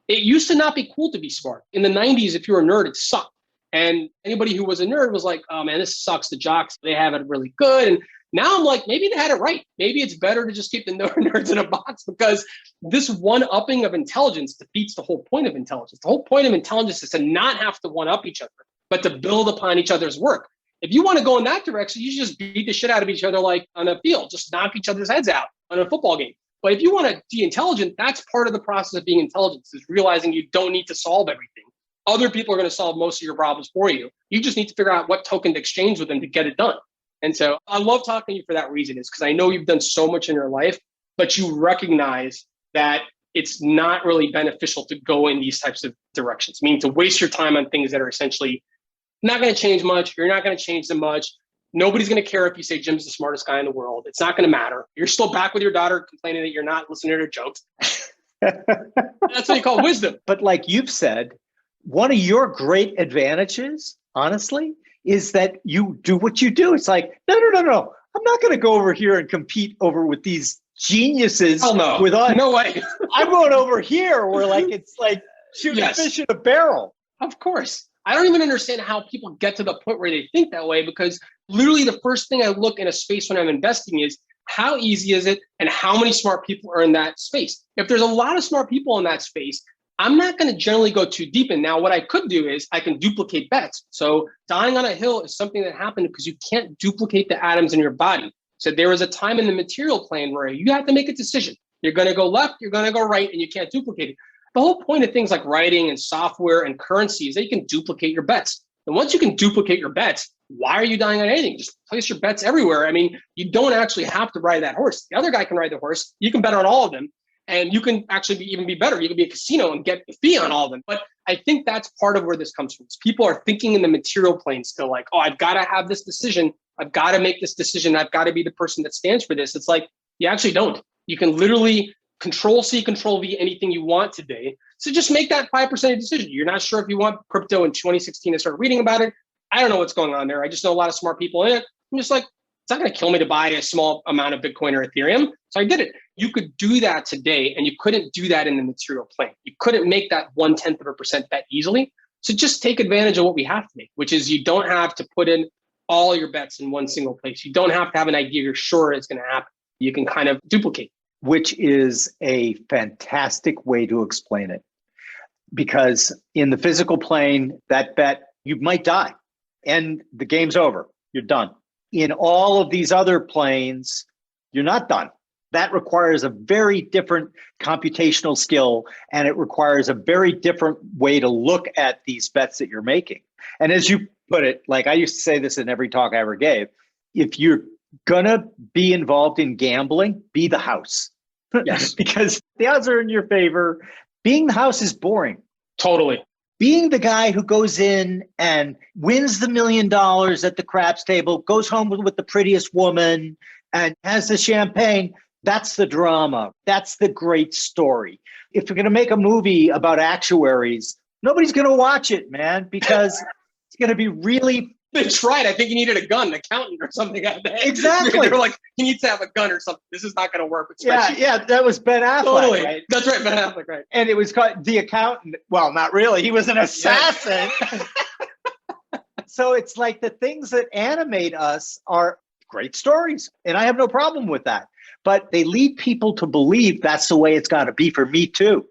D: used to not be cool to be smart. In the 90s, if you were a nerd, it sucked. And anybody who was a nerd was like, oh man, this sucks. The jocks, they have it really good. And now I'm like, maybe they had it right. Maybe it's better to just keep the nerds in a box, because this one-upping of intelligence defeats the whole point of intelligence. The whole point of intelligence is to not have to one-up each other, but to build upon each other's work. If you want to go in that direction, you should just beat the shit out of each other like on a field, just knock each other's heads out on a football game. But if you want to be intelligent, that's part of the process of being intelligent, is realizing you don't need to solve everything. Other people are going to solve most of your problems for you. You just need to figure out what token to exchange with them to get it done. And so I love talking to you for that reason, is because I know you've done so much in your life, but you recognize that it's not really beneficial to go in these types of directions, meaning to waste your time on things that are essentially not going to change much. You're not going to change them much. Nobody's going to care if you say Jim's the smartest guy in the world. It's not going to matter. You're still back with your daughter complaining that you're not listening to her jokes. That's what you call wisdom.
C: But like you've said, one of your great advantages, honestly, is that you do what you do. It's like, no. I'm not going to go over here and compete over with these geniuses.
D: Oh, no. No way.
C: I'm going over here where like it's like shooting a fish in a barrel.
D: Of course. I don't even understand how people get to the point where they think that way, because literally the first thing I look in a space when I'm investing is how easy is it and how many smart people are in that space. If there's a lot of smart people in that space, I'm not going to generally go too deep in. Now, what I could do is I can duplicate bets. So dying on a hill is something that happened because you can't duplicate the atoms in your body. So there was a time in the material plane where you have to make a decision. You're going to go left, you're going to go right, and you can't duplicate it. The whole point of things like writing and software and currency is that you can duplicate your bets. And once you can duplicate your bets, why are you dying on anything? Just place your bets everywhere. I mean, you don't actually have to ride that horse. The other guy can ride the horse. You can bet on all of them. And you can actually even be better. You can be a casino and get a fee on all of them. But I think that's part of where this comes from. People are thinking in the material plane still like, oh, I've got to have this decision. I've got to make this decision. I've got to be the person that stands for this. It's like, you actually don't. You can literally Control C, Control V, anything you want today. So just make that 5% decision. You're not sure if you want crypto in 2016 to start reading about it. I don't know what's going on there. I just know a lot of smart people in it. I'm just like, it's not going to kill me to buy a small amount of Bitcoin or Ethereum. So I did it. You could do that today, and you couldn't do that in the material plane. You couldn't make that 0.1% bet easily. So just take advantage of what we have today, which is you don't have to put in all your bets in one single place. You don't have to have an idea you're sure it's going to happen. You can kind of duplicate.
C: Which is a fantastic way to explain it. Because in the physical plane, that bet, you might die and the game's over. You're done. In all of these other planes, you're not done. That requires a very different computational skill, and it requires a very different way to look at these bets that you're making. And as you put it, like I used to say this in every talk I ever gave, if you're gonna be involved in gambling, be the house.
D: Yes.
C: Because the odds are in your favor. Being the house is boring.
D: Totally.
C: Being the guy who goes in and wins the $1 million at the craps table, goes home with the prettiest woman and has the champagne, that's the drama. That's the great story. If you're going to make a movie about actuaries, nobody's going to watch it, man, because it's going to be really...
D: They tried. I think you needed a gun, an accountant or something.
C: Exactly.
D: They were like, you need to have a gun or something. This is not going to work.
C: Yeah, that was Ben Affleck,
D: totally.
C: Right?
D: That's right, Ben Affleck, right.
C: And it was called The Accountant. Well, not really. He was an assassin. So it's like the things that animate us are great stories. And I have no problem with that. But they lead people to believe that's the way it's got to be for me too.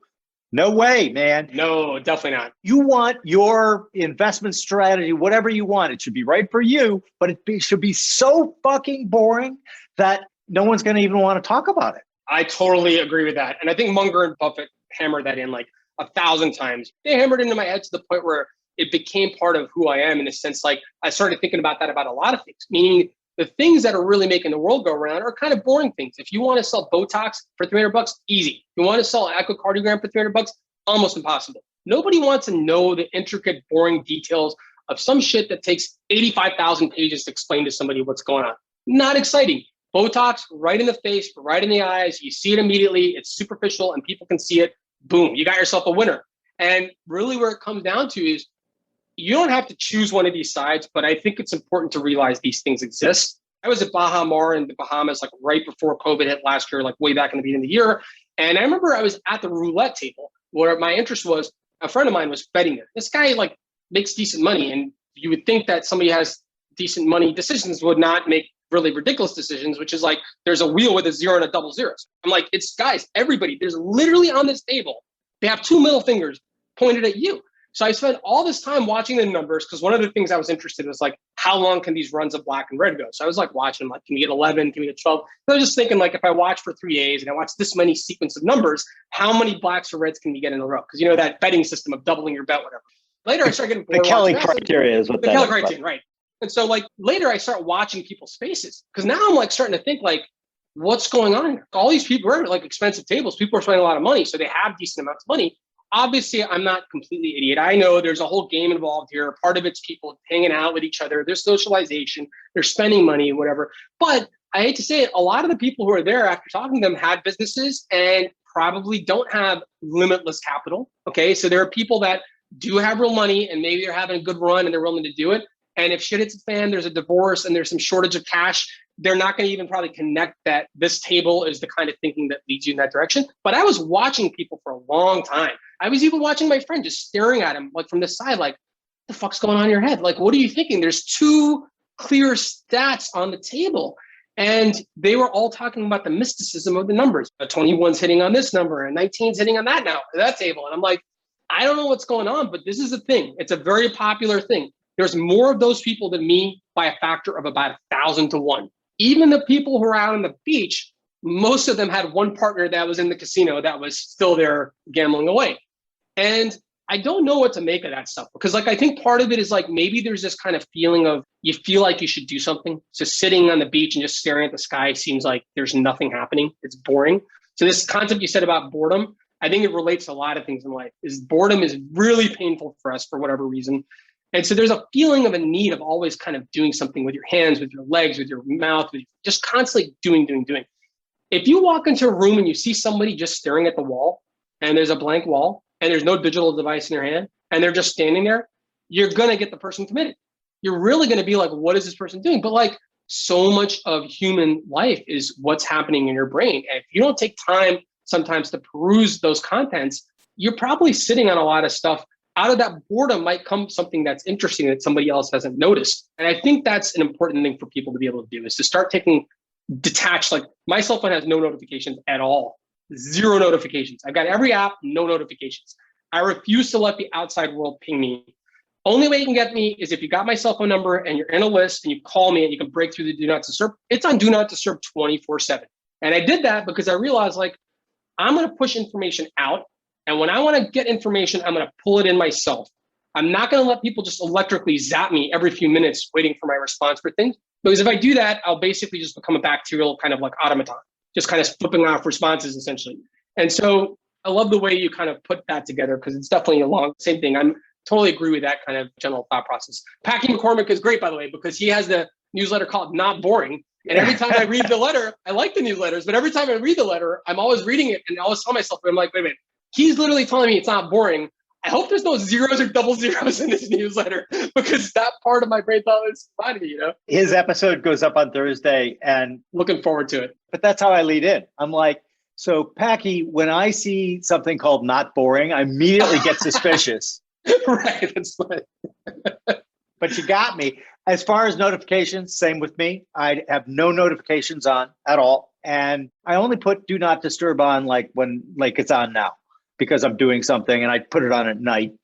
C: No way, man.
D: No, definitely not.
C: You want your investment strategy, whatever you want. It should be right for you, but should be so fucking boring that no one's going to even want to talk about it.
D: I totally agree with that. And I think Munger and Buffett hammered that in like 1,000 times. They hammered into my head to the point where it became part of who I am, in a sense. Like I started thinking about that about a lot of things, meaning the things that are really making the world go around are kind of boring things. If you want to sell Botox for $300, easy. If you want to sell an echocardiogram for $300, almost impossible. Nobody wants to know the intricate, boring details of some shit that takes 85,000 pages to explain to somebody what's going on. Not exciting. Botox right in the face, right in the eyes. You see it immediately. It's superficial and people can see it. Boom, you got yourself a winner. And really where it comes down to is you don't have to choose one of these sides, but I think it's important to realize these things exist. I was at Baha Mar in the Bahamas, like right before COVID hit last year, like way back in the beginning of the year. And I remember I was at the roulette table where my interest was, a friend of mine was betting there. This guy like makes decent money. And you would think that somebody who has decent money decisions would not make really ridiculous decisions, which is like, there's a wheel with a 0 and a double zeros. I'm like, it's guys, everybody, there's literally on this table, they have 2 middle fingers pointed at you. So I spent all this time watching the numbers because one of the things I was interested in was like, how long can these runs of black and red go? So I was like watching them, like, can we get 11? Can we get 12? So I was just thinking, like, if I watch for 3 days and I watch this many sequence of numbers, how many blacks or reds can we get in a row? Because you know that betting system of doubling your bet, whatever. Later I started getting bored.
C: The Kelly criteria is what
D: the Kelly criterion, right? And so like later I start watching people's faces because now I'm like starting to think like, what's going on here? All these people are like expensive tables. People are spending a lot of money, so they have decent amounts of money. Obviously, I'm not completely idiot. I know there's a whole game involved here. Part of it's people hanging out with each other. There's socialization. They're spending money and whatever. But I hate to say it, a lot of the people who are there after talking to them had businesses and probably don't have limitless capital. Okay, so there are people that do have real money and maybe they're having a good run and they're willing to do it. And if shit hits a fan, there's a divorce and there's some shortage of cash, they're not going to even probably connect that this table is the kind of thinking that leads you in that direction. But I was watching people for a long time. I was even watching my friend just staring at him like from the side, like, what the fuck's going on in your head? Like, what are you thinking? There's 2 clear stats on the table. And they were all talking about the mysticism of the numbers. A 21's hitting on this number and 19's hitting on that table. And I'm like, I don't know what's going on, but this is a thing. It's a very popular thing. There's more of those people than me by a factor of about 1,000 to 1. Even the people who are out on the beach, most of them had one partner that was in the casino that was still there gambling away. And I don't know what to make of that stuff because like, I think part of it is like, maybe there's this kind of feeling of you feel like you should do something. So sitting on the beach and just staring at the sky seems like there's nothing happening. It's boring. So this concept you said about boredom, I think it relates to a lot of things in life. Is boredom is really painful for us for whatever reason. And so there's a feeling of a need of always kind of doing something with your hands, with your legs, with your mouth, with just constantly doing. If you walk into a room and you see somebody just staring at the wall and there's a blank wall and there's no digital device in their hand and they're just standing there, you're going to get the person committed. You're really going to be like, what is this person doing? But like so much of human life is what's happening in your brain. And if you don't take time sometimes to peruse those contents, you're probably sitting on a lot of stuff. Out of that boredom might come something that's interesting that somebody else hasn't noticed. And I think that's an important thing for people to be able to do, is to start taking detached, like my cell phone has no notifications at all. 0 notifications. I've got every app, no notifications. I refuse to let the outside world ping me. Only way you can get me is if you got my cell phone number and you're in a list and you call me and you can break through the do not disturb. It's on do not disturb 24/7. And I did that because I realized like, I'm going to push information out. And when I want to get information, I'm going to pull it in myself. I'm not going to let people just electrically zap me every few minutes waiting for my response for things. Because if I do that, I'll basically just become a bacterial kind of like automaton, just kind of flipping off responses essentially. And so I love the way you kind of put that together, because it's definitely along the same thing. I'm totally agree with that kind of general thought process. Packy McCormick is great, by the way, because he has the newsletter called Not Boring. And every time I read the letter, I like the newsletters, but every time I read the letter, I'm always reading it and I always tell myself, I'm like, wait a minute, he's literally telling me it's not boring. I hope there's no zeros or double zeros in this newsletter, because that part of my brain thought was fine to me, you know?
C: His episode goes up on Thursday and
D: Looking forward to it.
C: but that's how I lead in. I'm like, so Packy, when I see something called Not Boring, I immediately get suspicious.
D: Right, that's fine.
C: But you got me. As far as notifications, same with me. I have no notifications on at all. And I only put do not disturb on like when like it's on now, because I'm doing something, and I put it on at night.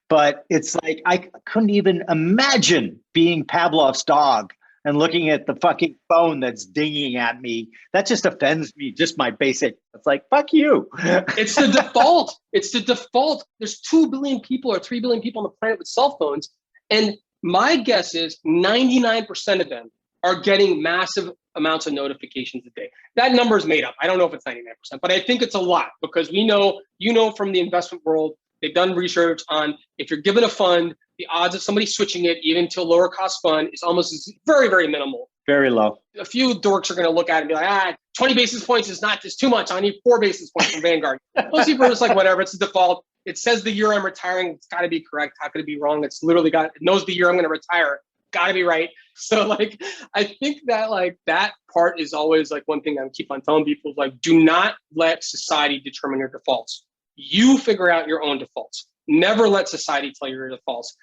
C: But it's like, I couldn't even imagine being Pavlov's dog and looking at the fucking phone that's dinging at me. That just offends me, just my basic, it's like, fuck you.
D: It's the default. It's the default. There's 2 billion people or 3 billion people on the planet with cell phones. And my guess is 99% of them are getting massive amounts of notifications a day. That number is made up. I don't know if it's 99%, but I think it's a lot, because we know, you know, from the investment world, they've done research on if you're given a fund, the odds of somebody switching it even to a lower cost fund is almost very, very minimal.
C: Very low.
D: A few dorks are going to look at it and be like, 20 basis points is not just too much. I need 4 basis points from Vanguard. Most people are just like, whatever, it's the default. It says the year I'm retiring. It's got to be correct. How could it be wrong? It's literally it knows the year I'm going to retire. Got to be right. So like, I think that like that part is always like one thing I keep on telling people, like, do not let society determine your defaults. You figure out your own defaults. Never let society tell you your defaults.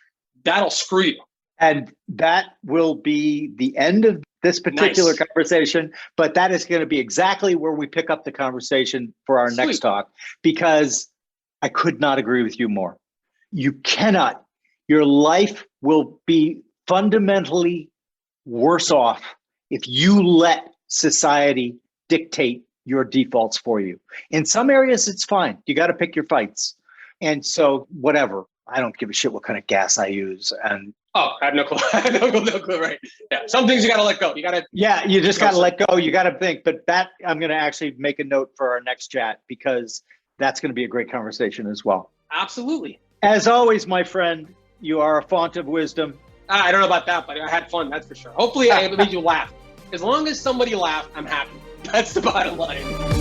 D: That'll screw you.
C: And that will be the end of this particular
D: Nice.
C: conversation, but that is going to be exactly where we pick up the conversation for our next
D: Sweet.
C: talk, because I could not agree with you more. You cannot, your life will be fundamentally worse off if you let society dictate your defaults for you. In some areas, it's fine. You got to pick your fights. And so whatever, I don't give a shit what kind of gas I use. And
D: Oh, I have no clue. I have no clue, right? Yeah, some things you got to let go. You got to.
C: yeah, you just got to let go. You got to think. But that, I'm going to actually make a note for our next chat, because that's going to be a great conversation as well.
D: Absolutely.
C: As always, my friend, you are a font of wisdom.
D: I don't know about that, but I had fun. That's for sure. Hopefully I made you laugh. As long as somebody laughed, I'm happy. That's the bottom line.